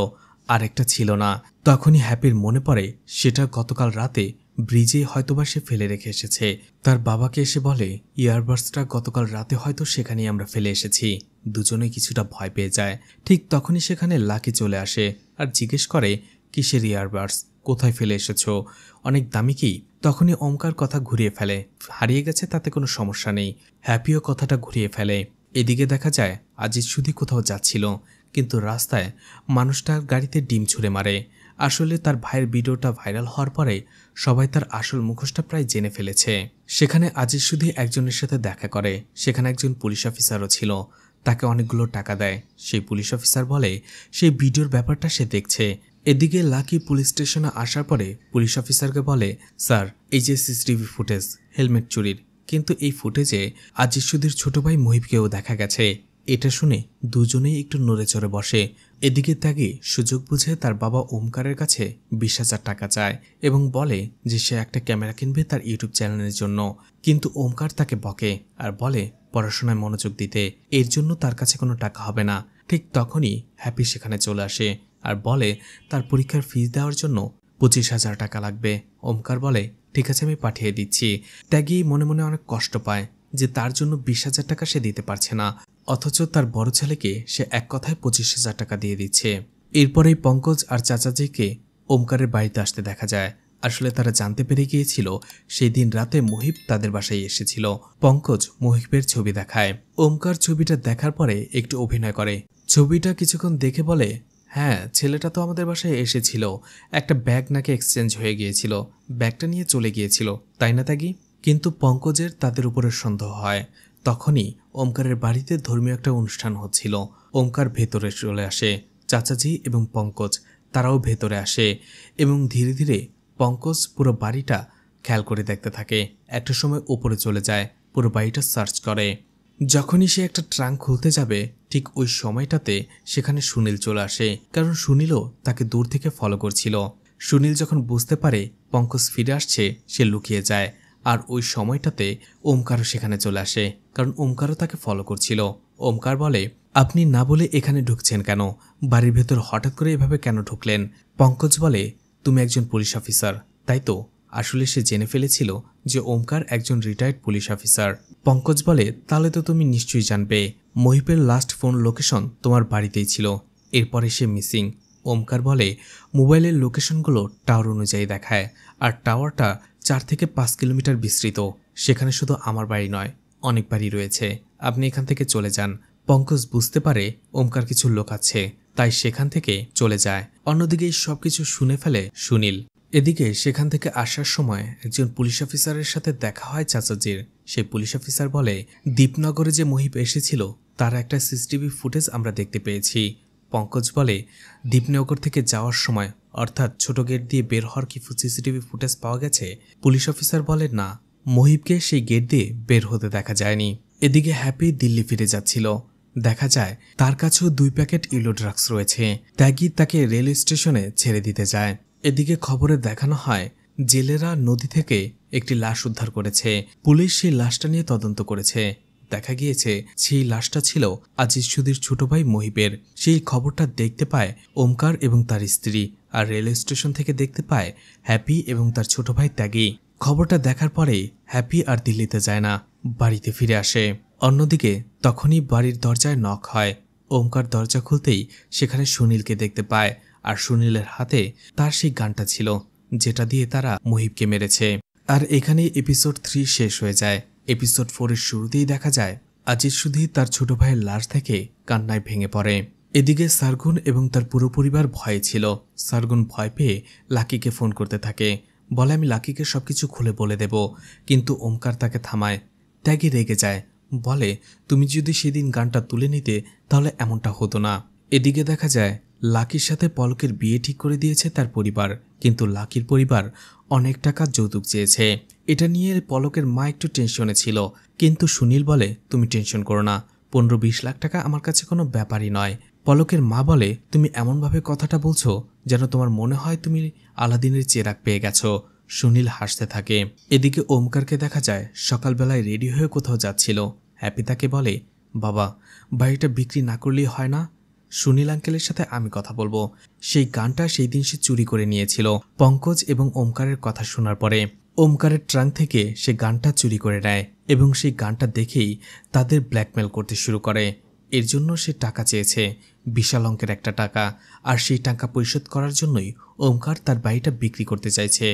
আর একটা ছিল না। তখনই হ্যাপির মনে পড়ে সেটা গতকাল রাতে ব্রিজে হয়তোবা সে ফেলে রেখে এসেছে। তার বাবাকে এসে বলে ইয়ারবাডসটা গতকাল রাতে হয়তো সেখানেই আমরা ফেলে এসেছি। দুজনেই কিছুটা ভয় পেয়ে যায়। ঠিক তখনই সেখানে লাকি চলে আসে আর জিজ্ঞেস করে কিসের ইয়ারবাডস, কোথায় ফেলে এসেছো, অনেক দামি কি? তখনই ওমকার কথা ঘুরিয়ে ফেলে হারিয়ে গেছে তাতে কোনো সমস্যা নেই। হ্যাপিও কথাটা ঘুরিয়ে ফেলে। এদিকে দেখা যায় আজিজ সুধী কোথাও যাচ্ছিল, কিন্তু রাস্তায় মানুষটার গাড়িতে ডিম ছুঁড়ে মারে। আসলে তার ভাইয়ের ভিডিওটা ভাইরাল হওয়ার পরে সবাই তার আসল মুখোশটা প্রায় জেনে ফেলেছে। সেখানে আজিজ সুধী একজনের সাথে দেখা করে, সেখানে একজন পুলিশ অফিসারও ছিল। তাকে অনেকগুলো টাকা দেয়। সেই পুলিশ অফিসার বলে সেই ভিডিওর ব্যাপারটা সে দেখছে। এদিকে লাকি পুলিশ স্টেশনে আসার পরে পুলিশ অফিসারকে বলে, স্যার এই যে সিসিটিভি ফুটেজ হেলমেট চুরির, কিন্তু এই ফুটেজে আজিজ সুধীর ছোট ভাই মহিবকেও দেখা গেছে। এটা শুনে দুজনেই একটু নড়ে চড়ে বসে। এদিকে ত্যাগী সুযোগ বুঝে তার বাবা ওমকারের কাছে 20,000 টাকা চায় এবং বলে যে সে একটা ক্যামেরা কিনবে তার ইউটিউব চ্যানেলের জন্য। কিন্তু ওমকার তাকে বকে আর বলে পড়াশোনায় মনোযোগ দিতে, এর জন্য তার কাছে কোনো টাকা হবে না। ঠিক তখনই হ্যাপি সেখানে চলে আসে আর বলে তার পরীক্ষার ফিস দেওয়ার জন্য 25,000 টাকা লাগবে। ওমকার বলে ঠিক আছে আমি পাঠিয়ে দিচ্ছি। ত্যাগী মনে মনে অনেক কষ্ট পায় যে তার জন্য 20,000 টাকা সে দিতে পারছে না, অথচ তার বড় ছেলেকে সে এক কথায় 25,000 টাকা দিয়ে দিচ্ছে। এরপরেই পঙ্কজ আর চাচাজিকে ওমকারের বাড়িতে আসতে দেখা যায়। আসলে তারা জানতে পেরে গিয়েছিল সেই দিন রাতে মহিব তাদের বাসায় এসেছিল। পঙ্কজ মহিবের ছবি দেখায়। ওমকার ছবিটা দেখার পরে একটু অভিনয় করে। ছবিটা কিছুক্ষণ দেখে বলে, হ্যাঁ ছেলেটা তো আমাদের বাসায় এসেছিল, একটা ব্যাগ নাকি এক্সচেঞ্জ হয়ে গিয়েছিল, ব্যাগটা নিয়ে চলে গিয়েছিল, তাই না ত্যাগী? কিন্তু পঙ্কজের তাদের উপরে সন্দেহ হয়। তখনই ওমকারের বাড়িতে ধর্মীয় একটা অনুষ্ঠান হচ্ছিল। ওমকার ভেতরে চলে আসে। চাচাজি এবং পঙ্কজ তারাও ভেতরে আসে এবং ধীরে ধীরে পঙ্কজ পুরো বাড়িটা খেয়াল করে দেখতে থাকে। একটা সময় উপরে চলে যায়, পুরো বাড়িটা সার্চ করে। যখনই সে একটা ট্রাঙ্ক খুলতে যাবে ঠিক ওই সময়টাতে সেখানে সুনীল চলে আসে, কারণ সুনীলও তাকে দূর থেকে ফলো করছিল। সুনীল যখন বুঝতে পারে পঙ্কজ ফিরে আসছে সে লুকিয়ে যায়। আর ওই সময়টাতে ওমকারও সেখানে চলে আসে, কারণ ওমকারও তাকে ফলো করছিল। ওমকার বলে, আপনি না বলে এখানে ঢুকছেন কেন? বাড়ির ভেতর হঠাৎ করে এভাবে কেন ঢুকলেন? পঙ্কজ বলে, তুমি একজন পুলিশ অফিসার, তাই তো? আসলে সে জেনে ফেলেছিল যে ওমকার একজন রিটায়ার্ড পুলিশ অফিসার। পঙ্কজ বলে, তাহলে তো তুমি নিশ্চয়ই জানবে মহিবের লাস্ট ফোন লোকেশন তোমার বাড়িতেই ছিল, এরপরে সে মিসিং। ওমকার বলে, মোবাইলের লোকেশনগুলো টাওয়ার অনুযায়ী দেখায়, আর টাওয়ারটা 4 থেকে 5 কিলোমিটার বিস্তৃত। সেখানে শুধু আমার বাড়ি নয়, অনেক বাড়ি রয়েছে, আপনি এখান থেকে চলে যান। পঙ্কজ বুঝতে পারে ওমকার কিছু লোক আছে, তাই সেখান থেকে চলে যায়। অন্যদিকে সবকিছু শুনে ফেলে সুনীল। এদিকে সেখান থেকে আসার সময় একজন পুলিশ অফিসারের সাথে দেখা হয় চাচাজির। সেই পুলিশ অফিসার বলে, দীপনগরে যে মহিব এসেছিল তার একটা সিসিটিভি ফুটেজ আমরা দেখতে পেয়েছি। পঙ্কজ বলে, দীপনগর থেকে যাওয়ার সময় অর্থাৎ ছোট গেট দিয়ে বের হওয়ার কি সিসিটিভি ফুটেজ পাওয়া গেছে? পুলিশ অফিসার বলে, না, মহিবকে সেই গেট দিয়ে বের হতে দেখা যায়নি। এদিকে হ্যাপি দিল্লি ফিরে যাচ্ছিল। দেখা যায় তার কাছেও 2 প্যাকেট ইলো ড্রাগস রয়েছে। ত্যাগী তাকে রেল স্টেশনে ছেড়ে দিতে যায়। এদিকে খবরে দেখানো হয় জেলেরা নদী থেকে একটি লাশ উদ্ধার করেছে। পুলিশ সেই লাশটা নিয়ে তদন্ত করেছে। দেখা গিয়েছে সেই লাশটা ছিল আজিজ সুধীর ছোট ভাই মহিবের। সেই খবরটা দেখতে পায় ওমকার এবং তার স্ত্রী, আর রেল স্টেশন থেকে দেখতে পায় হ্যাপি এবং তার ছোট ভাই ত্যাগী। খবরটা দেখার পরেই হ্যাপি আর দিল্লিতে যায় না, বাড়িতে ফিরে আসে। অন্যদিকে তখনই বাড়ির দরজায় নক হয়। ওমকার দরজা খুলতেই সেখানে সুনীলকে দেখতে পায়, আর সুনীলের হাতে তার সেই গানটা ছিল যেটা দিয়ে তারা মহিবকে মেরেছে। আর এখানেই এপিসোড 3 শেষ হয়ে যায়। এপিসোড 4 এর শুরুতেই দেখা যায় আজিজ সুধীর তার ছোট ভাইয়ের লাশ থেকে কান্নায় ভেঙে পড়ে। এদিকে সারগুন এবং তার পুরো পরিবার ভয়ে ছিল। সারগুন ভয় পেয়ে লাকিকে ফোন করতে থাকে, বলে আমি লাকিকে সবকিছু খুলে বলে দেব, কিন্তু ওমকার তাকে থামায়। ত্যাগী রেগে যায়, বলে তুমি যদি সেদিন গানটা তুলে নিতে তাহলে এমনটা হতো না। এদিকে দেখা যায় লাকির সাথে পলকের বিয়ে ঠিক করে দিয়েছে তার পরিবার, কিন্তু লাকির পরিবার অনেক টাকা যৌতুক চেয়েছে। এটা নিয়ে পলকের মা একটু টেনশনে ছিল, কিন্তু সুনীল বলে তুমি টেনশন করো না, 15-20 লাখ টাকা আমার কাছে কোনো ব্যাপারই নয়। পলকের মা বলে, তুমি এমনভাবে কথাটা বলছো যেন তোমার মনে হয় তুমি আলাদিনের চেরাগ পেয়ে গেছো। সুনীল হাসতে থাকে। এদিকে ওমকারকে দেখা যায় সকালবেলায় রেডি হয়ে কোথাও যাচ্ছিল। হ্যাপি তাকে বলে, বাবা বাড়িটা বিক্রি না করলেই হয় না? সুনীল আঙ্কেলের সাথে আমি কথা বলবো। সেই গানটা সেই দিন সে চুরি করে নিয়েছিল। পঙ্কজ এবং ওমকারের কথা শোনার পরে ওমকারের ট্রাঙ্ক থেকে সে গানটা চুরি করে নেয় এবং সেই গানটা দেখেই তাদের ব্ল্যাকমেল করতে শুরু করে। এর জন্য সে টাকা চেয়েছে, বিশাল অঙ্কের একটা টাকা, আর সেই টাকা পরিশোধ করার জন্যই ওমকার তার বাড়িটা বিক্রি করতে চাইছে।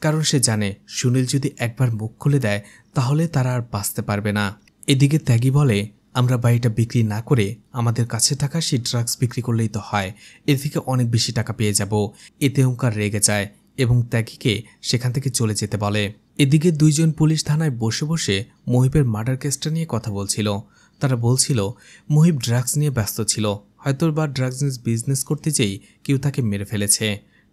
কারণ সে জানে সুনীল যদি একবার মুখ খুলে দেয় তাহলে তারা আর বাঁচতে পারবে না। এদিকে ত্যাগী বলে, আমরা বাড়িটা বিক্রি না করে আমাদের কাছে থাকা সেই ড্রাগস বিক্রি করলেই তো হয়, এ থেকে অনেক বেশি টাকা পেয়ে যাব। এতে ওমকার রেগে যায় এবং ত্যাগীকে সেখান থেকে চলে যেতে বলে। এদিকে দুইজন পুলিশ থানায় বসে বসে মহিবের মার্ডার কেসটা নিয়ে কথা বলছিল। তারা বলছিল মুহিব ড্রাগস নিয়ে ব্যস্ত ছিল, হয়তো বা ড্রাগস বিজনেস করতে যেই কেউ তাকে মেরে ফেলেছে।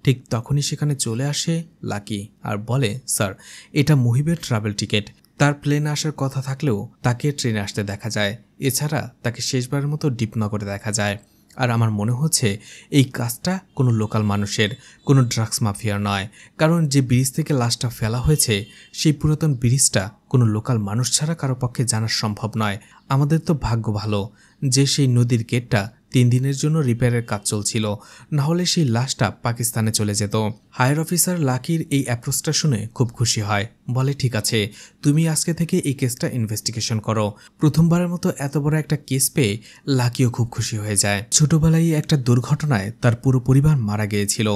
ঠিক তখনই সেখানে চলে আসে লাকি আর বলে, স্যার এটা মুহিবের ট্রাভেল টিকিট। তার প্লেনে আসার কথা থাকলেও তাকে ট্রেনে আসতে দেখা যায়, এছাড়া তাকে শেষবারের মতো ডিপনগরে দেখা যায়। আর আমার মনে হচ্ছে এই কাজটা কোনো লোকাল মানুষের, কোনো ড্রাগস মাফিয়ার নয়, কারণ যে ব্রিজ থেকে লাশটা ফেলা হয়েছে সেই পুরাতন ব্রিজটা কোনো লোকাল মানুষ ছাড়া কারো পক্ষে জানা সম্ভব নয়। আমাদের তো ভাগ্য ভালো যে সেই নদীর গেটটা 3 দিনের জন্য রিপেয়ারের কাজ চলছিল, না হলে সেই লাশটা পাকিস্তানে চলে যেত। হায়ার অফিসার লাকির এই অ্যাপ্রোচটা শুনে খুব খুশি হয়, বলে ঠিক আছে, তুমি আজকে থেকে এই কেসটা ইনভেস্টিগেশন করো। প্রথমবারের মতো এত বড় একটা কেস পেয়ে লাকিও খুব খুশি হয়ে যায়। ছোটবেলায় একটা দুর্ঘটনায় তার পুরো পরিবার মারা গিয়েছিল,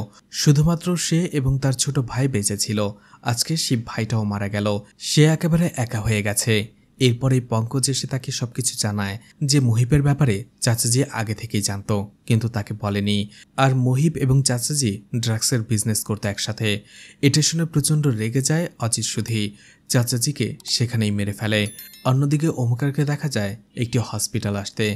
শুধুমাত্র সে এবং তার ছোট ভাই বেঁচে ছিল। আজকে সেই ভাইটাও মারা গেল, সে একেবারে একা হয়ে গেছে। এরপরেই পঙ্কজ এসে তাকে সবকিছু জানায় যে মুহিবের ব্যাপারে চাচাজি আগে থেকেই জানতো, কিন্তু তাকে বলেনি। আর মুহিব এবং চাচাজি ড্রাগসের বিজনেস করতে একসাথে। এটা শুনে প্রচণ্ড রেগে যায় অজিত সুধী, চাচাজিকে সেখানেই মেরে ফেলে। অন্যদিকে ওমকারকে দেখা যায় একটি হসপিটাল আসতে,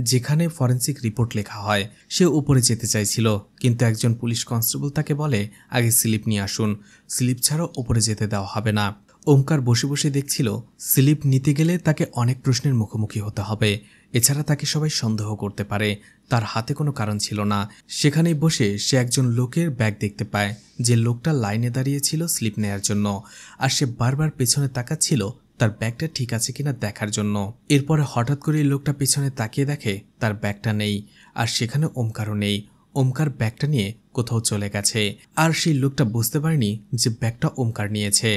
যেখানে ফরেন্সিক রিপোর্ট লেখা হয়। সে উপরে যেতে চাইছিল, কিন্তু একজন পুলিশ কনস্টেবল তাকে বলে আগে স্লিপ নিয়ে আসুন, স্লিপ ছাড়াও উপরে যেতে দেওয়া হবে না। ওমকার বসে বসে দেখছিল স্লিপ নিতে গেলে তাকে অনেক প্রশ্নের মুখোমুখি হতে হবে, এছাড়া তাকে সবাই সন্দেহ করতে পারে। তার হাতে কোনো কারণ ছিল না। সেখানেই বসে সে একজন লোকের ব্যাগ দেখতে পায়, যে লোকটা লাইনে দাঁড়িয়েছিল স্লিপ নেয়ার জন্য, আর সে বারবার পেছনে তাকাচ্ছিল তার ব্যাগটা ঠিক আছে কিনা দেখার জন্য। এরপরে হঠাৎ করে লোকটা পেছনে তাকিয়ে দেখে তার ব্যাগটা নেই, আর সেখানে ওমকারও নেই। ওমকার ব্যাগটা নিয়ে কোথাও চলে গেছে, আর সেই লোকটা বুঝতে পারেনি যে ব্যাগটা ওমকার নিয়েছে।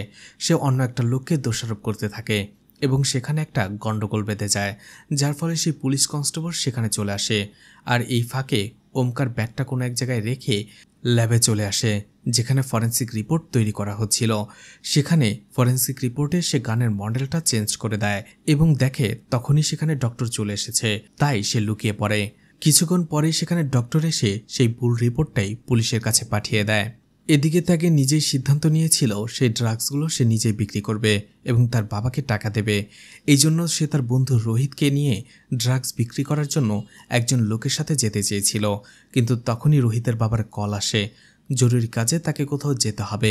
সে অন্য একটা লোককে দোষারোপ করতে থাকে এবং সেখানে একটা গন্ডগোল বেঁধে যায়, যার ফলে সেই পুলিশ কনস্টেবল সেখানে চলে আসে। আর এই ফাঁকে ওমকার ব্যাগটা কোনো এক জায়গায় রেখে ল্যাবে চলে আসে, যেখানে ফরেন্সিক রিপোর্ট তৈরি করা হচ্ছিল। সেখানে ফরেন্সিক রিপোর্টে সে গানের মডেলটা চেঞ্জ করে দেয় এবং দেখে তখনই সেখানে ডক্টর চলে এসেছে, তাই সে লুকিয়ে পড়ে। কিছুক্ষণ পরেই সেখানে ডক্টর এসে সেই ভুল রিপোর্টটাই পুলিশের কাছে পাঠিয়ে দেয়। এদিকে তাকে নিজেই সিদ্ধান্ত নিয়েছিল সেই ড্রাগসগুলো সে নিজেই বিক্রি করবে এবং তার বাবাকে টাকা দেবে। এই জন্য সে তার বন্ধু রোহিতকে নিয়ে ড্রাগস বিক্রি করার জন্য একজন লোকের সাথে যেতে চেয়েছিল, কিন্তু তখনই রোহিতের বাবার কল আসে, জরুরি কাজে তাকে কোথাও যেতে হবে।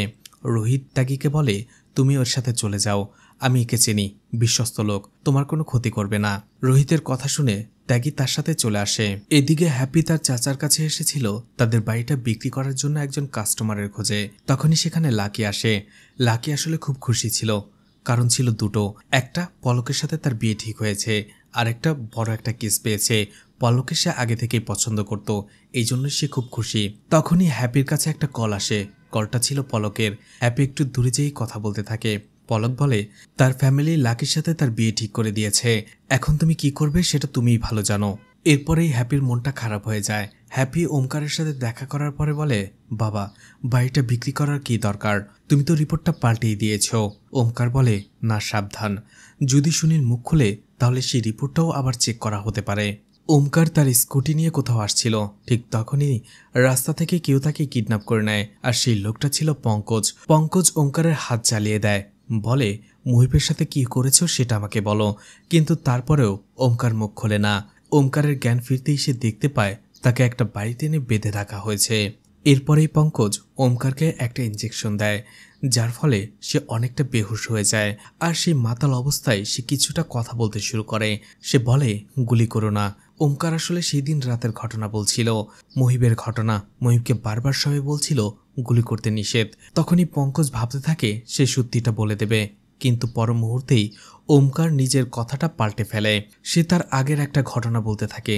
রোহিত ত্যাগীকে বলে, তুমি ওর সাথে চলে যাও, আমি একে চিনি, বিশ্বস্ত লোক, তোমার কোনো ক্ষতি করবে না। রোহিতের কথা শুনে ত্যাগী তার সাথে চলে আসে। এদিকে হ্যাপি তার চাচার কাছে এসেছিল তাদের বাড়িটা বিক্রি করার জন্য একজন কাস্টমারের খোঁজে। তখনই সেখানে লাকি আসে। লাকি আসলে খুব খুশি ছিল, কারণ ছিল দুটো, একটা পলকের সাথে তার বিয়ে ঠিক হয়েছে, আর একটা বড় একটা কেস পেয়েছে। পলককে সে আগে থেকেই পছন্দ করত, এই জন্য সে খুব খুশি। তখনই হ্যাপির কাছে একটা কল আসে, কলটা ছিল পলকের। হ্যাপি একটু দূরে যেয়েই কথা বলতে থাকে। পলক বলে তার ফ্যামিলি লাকির সাথে তার বিয়ে ঠিক করে দিয়েছে, এখন তুমি কি করবে সেটা তুমিই ভালো জানো। এরপরেই হ্যাপির মনটা খারাপ হয়ে যায়। হ্যাপি ওমকারের সাথে দেখা করার পরে বলে, বাবা বাড়িটা বিক্রি করার কি দরকার, তুমি তো রিপোর্টটা পাল্টেই দিয়েছ। ওমকার বলে, না সাবধান, যদি সুনীল মুখ খুলে তাহলে সেই রিপোর্টটাও আবার চেক করা হতে পারে। ওমকার তার স্কুটি নিয়ে কোথাও আসছিল, ঠিক তখনই রাস্তা থেকে কেউ তাকে কিডন্যাপ করে নেয়, আর সেই লোকটা ছিল পঙ্কজ। পঙ্কজ ওমকারের হাত চালিয়ে দেয়, বলে মুহিবের সাথে কি করেছো সেটা আমাকে বলো। কিন্তু তারপরেও ওমকার মুখ খোলে না। ওমকারের জ্ঞান ফিরতেই সে দেখতে পায় তাকে একটা বাড়িতে এনে বেঁধে রাখা হয়েছে। এরপরেই পঙ্কজ ওমকারকে একটা ইঞ্জেকশন দেয়, যার ফলে সে অনেকটা বেহুশ হয়ে যায়। আর সেই মাতাল অবস্থায় সে কিছুটা কথা বলতে শুরু করে। সে বলে, গুলি করো না। ওমকার আসলে সেই দিন রাতের ঘটনা বলছিল, মুহিবের ঘটনা। মুহিবকে বারবার সবাই বলছিল গুলি করতে নিষেধ। তখনই পঙ্কজ ভাবতে থাকে সে সত্যিটা বলে দেবে, কিন্তু পর মুহূর্তেই ওমকার নিজের কথাটা পাল্টে ফেলে। সে তার আগের একটা ঘটনা বলতে থাকে,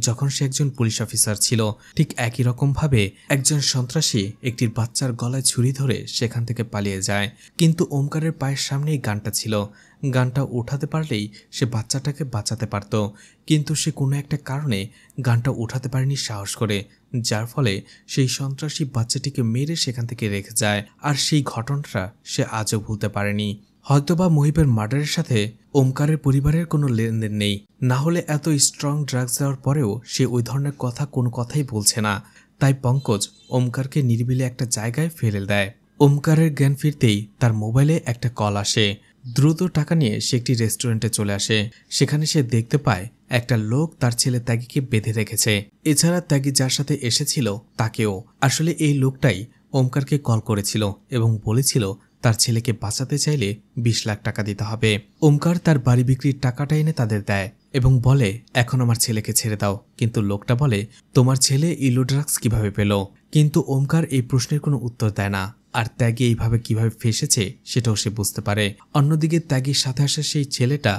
যখন সে একজন পুলিশ অফিসার ছিল, ঠিক একই রকমভাবে একজন সন্ত্রাসী একটি বাচ্চার গলায় ছুরি ধরে সেখান থেকে পালিয়ে যায়। কিন্তু ওমকারের পায়ের সামনেই গানটা ছিল, গানটা উঠাতে পারলেই সে বাচ্চাটাকে বাঁচাতে পারত, কিন্তু সে কোনো একটা কারণে গানটা উঠাতে পারেনি সাহস করে, যার ফলে সেই সন্ত্রাসী বাচ্চাটিকে মেরে সেখান থেকে রেখে যায়। আর সেই ঘটনাটা সে আজও ভুলতে পারেনি। হয়তোবা মুহিবের মার্ডারের সাথে ওমকারের পরিবারের কোনো লেনদেন নেই, না হলে এত স্ট্রং ড্রাগস দেওয়ার পরেও সে ওই ধরনের কোনো কথাই বলছে না। তাই পঙ্কজ ওমকারকে নিরিবিলি একটা জায়গায় ফেলে দেয়। ওমকারের জ্ঞান ফিরতেই তার মোবাইলে একটা কল আসে। দ্রুত টাকা নিয়ে সে একটি রেস্টুরেন্টে চলে আসে। সেখানে সে দেখতে পায় একটা লোক তার ছেলে ত্যাগীকে বেঁধে রেখেছে। এছাড়া ত্যাগী যার সাথে এসেছিল তাকেও। আসলে এই লোকটাই ওমকারকে কল করেছিল এবং বলেছিল তার ছেলেকে বাঁচাতে চাইলে 20 লাখ টাকা দিতে হবে। ওমকার তার বাড়ি বিক্রির টাকাটা এনে তাদের দেয় এবং বলে এখন আমার ছেলেকে ছেড়ে দাও। কিন্তু লোকটা বলে তোমার ছেলে ইলো ড্রাগস কিভাবে পেল? কিন্তু ওমকার এই প্রশ্নের কোনো উত্তর দেয় না। আর ত্যাগী এইভাবে কিভাবে ফেসেছে সেটাও সে বুঝতে পারে। অন্যদিকে ত্যাগীর সাথে আসা সেই ছেলেটা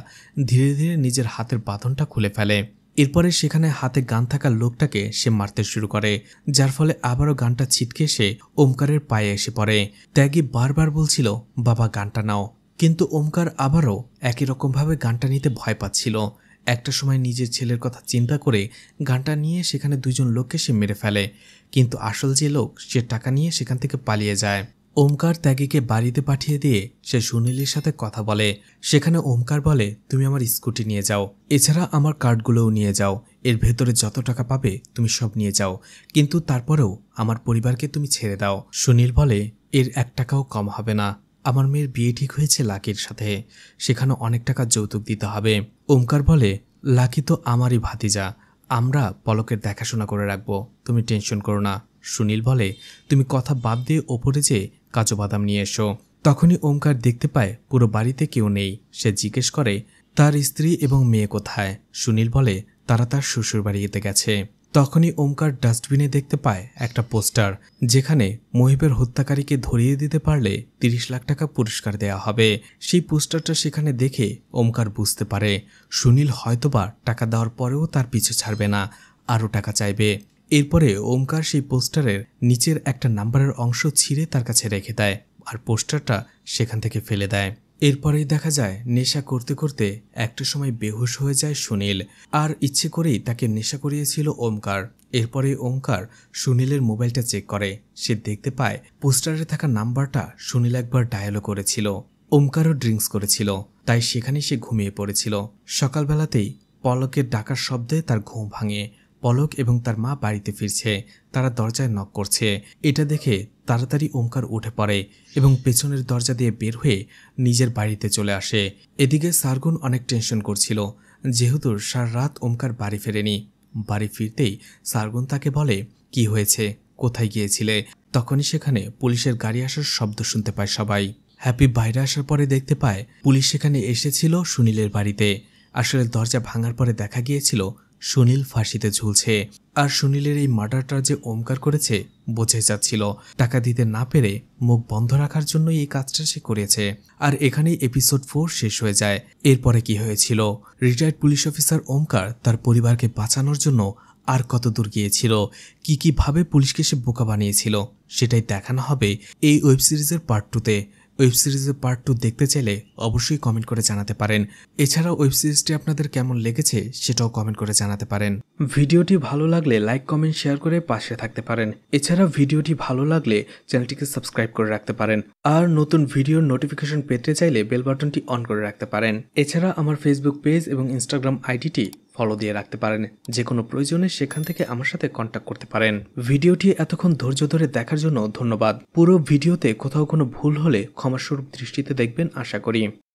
ধীরে ধীরে নিজের হাতের বাঁধনটা খুলে ফেলে। এরপরে সেখানে হাতে গান থাকা লোকটাকে সে মারতে শুরু করে, যার ফলে আবারও গানটা ছিটকে এসে ওমকারের পায়ে এসে পড়ে। ত্যাগী বারবার বলছিল বাবা গানটা নাও, কিন্তু ওমকার আবারও একই রকমভাবে গানটা নিতে ভয় পাচ্ছিল। একটা সময় নিজের ছেলের কথা চিন্তা করে গানটা নিয়ে সেখানে 2 জন লোককে সে মেরে ফেলে। কিন্তু আসল যে লোক সে টাকা নিয়ে সেখান থেকে পালিয়ে যায়। ওমকার ত্যাগীকে বাড়িতে পাঠিয়ে দিয়ে সে সুনীলের সাথে কথা বলে। সেখানে ওমকার বলে তুমি আমার স্কুটি নিয়ে যাও, এছাড়া আমার কার্ডগুলোও নিয়ে যাও, এর ভেতরে যত টাকা পাবে তুমি সব নিয়ে যাও, কিন্তু তারপরেও আমার পরিবারকে তুমি ছেড়ে দাও। সুনীল বলে এর 1 টাকাও কম হবে না, আমার মেয়ের বিয়ে ঠিক হয়েছে লাকির সাথে, সেখানে অনেক টাকা যৌতুক দিতে হবে। ওমকার বলে লাকি তো আমারই ভাতিজা, আমরা পলকের দেখাশোনা করে রাখবো, তুমি টেনশন করো না। সুনীল বলে তুমি কথা বাদ দিয়ে ওপরে যেয়ে কাজু বাদাম নিয়ে এসো। তখনই ওমকার দেখতে পায় পুরো বাড়িতে কেউ নেই। সে জিজ্ঞেস করে তার স্ত্রী এবং মেয়ে কোথায়? সুনীল বলে তারা তার শ্বশুর বাড়িতে গেছে। তখনই ওমকার ডাস্টবিনে দেখতে পায় একটা পোস্টার, যেখানে মহিবের হত্যাকারীকে ধরিয়ে দিতে পারলে 30 লাখ টাকা পুরস্কার দেয়া হবে। সেই পোস্টারটা সেখানে দেখে ওমকার বুঝতে পারে সুনীল হয়তোবা টাকা দেওয়ার পরেও তার পিছু ছাড়বে না, আরও টাকা চাইবে। এরপরে ওমকার সেই পোস্টারের নিচের একটা নাম্বারের অংশ ছিঁড়ে তার কাছে রেখে দেয় আর পোস্টারটা সেখান থেকে ফেলে দেয়। এরপরেই দেখা যায় নেশা করতে করতে একটা সময় বেহুশ হয়ে যায় সুনীল, আর ইচ্ছে করেই তাকে নেশা করিয়েছিল ওমকার। এরপরে ওমকার সুনীলের মোবাইলটা চেক করে। সে দেখতে পায় পোস্টারে থাকা নাম্বারটা সুনীল একবার ডায়ালও করেছিল। ওমকারও ড্রিঙ্কস করেছিল, তাই সেখানে সে ঘুমিয়ে পড়েছিল। সকালবেলাতেই পলকের ডাকার শব্দে তার ঘুম ভাঙে। পলক এবং তার মা বাড়িতে ফিরছে, তারা দরজায় নক করছে। এটা দেখে তাড়াতাড়ি ওমকার উঠে পড়ে এবং পেছনের দরজা দিয়ে বের হয়ে নিজের বাড়িতে চলে আসে। এদিকে সারগুন অনেক টেনশন করছিল, যেহেতু সারা রাত ওমকার বাড়ি ফেরেনি। বাড়ি ফিরতেই সারগুন তাকে বলে কি হয়েছে, কোথায় গিয়েছিলে? তখনই সেখানে পুলিশের গাড়ি আসার শব্দ শুনতে পায় সবাই। হ্যাপি বাইরে আসার পরে দেখতে পায় পুলিশ সেখানে এসেছিল সুনীলের বাড়িতে। আসলে দরজা ভাঙার পরে দেখা গিয়েছিল সুনীল ফাঁসিতে ঝুলছে। আর সুনীলের এই মার্ডারটা যে ওমকার করেছে বোঝা যাচ্ছিল। টাকা দিতে না পেরে মুখ বন্ধ রাখার জন্য এই কাজটা সে করেছে। আর এখানেই এপিসোড 4 শেষ হয়ে যায়। এরপরে কি হয়েছিল? রিটায়ার্ড পুলিশ অফিসার ওমকার তার পরিবারকে বাঁচানোর জন্য আর কত দূর গিয়েছিল, কিভাবে পুলিশকে সে বোকা বানিয়েছিল, সেটাই দেখানো হবে এই ওয়েব সিরিজের পার্ট 2-তে। ওয়েব সিরিজের পার্ট 2 দেখতে চাইলে অবশ্যই কমেন্ট করে জানাতে পারেন। এছাড়াও ওয়েব সিরিজটি আপনাদের কেমন লেগেছে সেটাও কমেন্ট করে জানাতে পারেন। ভিডিওটি ভালো লাগলে লাইক কমেন্ট শেয়ার করে পাশে থাকতে পারেন। এছাড়া ভিডিওটি ভালো লাগলে চ্যানেলটিকে সাবস্ক্রাইব করে রাখতে পারেন। আর নতুন ভিডিওর নোটিফিকেশন পেতে চাইলে বেল বাটনটি অন করে রাখতে পারেন। এছাড়া আমার ফেসবুক পেজ এবং ইনস্টাগ্রাম আইডিটি ফলো দিয়ে রাখতে পারেন। যে কোনো প্রয়োজনে সেখান থেকে আমার সাথে কন্ট্যাক্ট করতে পারেন। ভিডিওটি এতক্ষণ ধৈর্য ধরে দেখার জন্য ধন্যবাদ। পুরো ভিডিওতে কোথাও কোনো ভুল হলে ক্ষমাস্বরূপ দৃষ্টিতে দেখবেন আশা করি।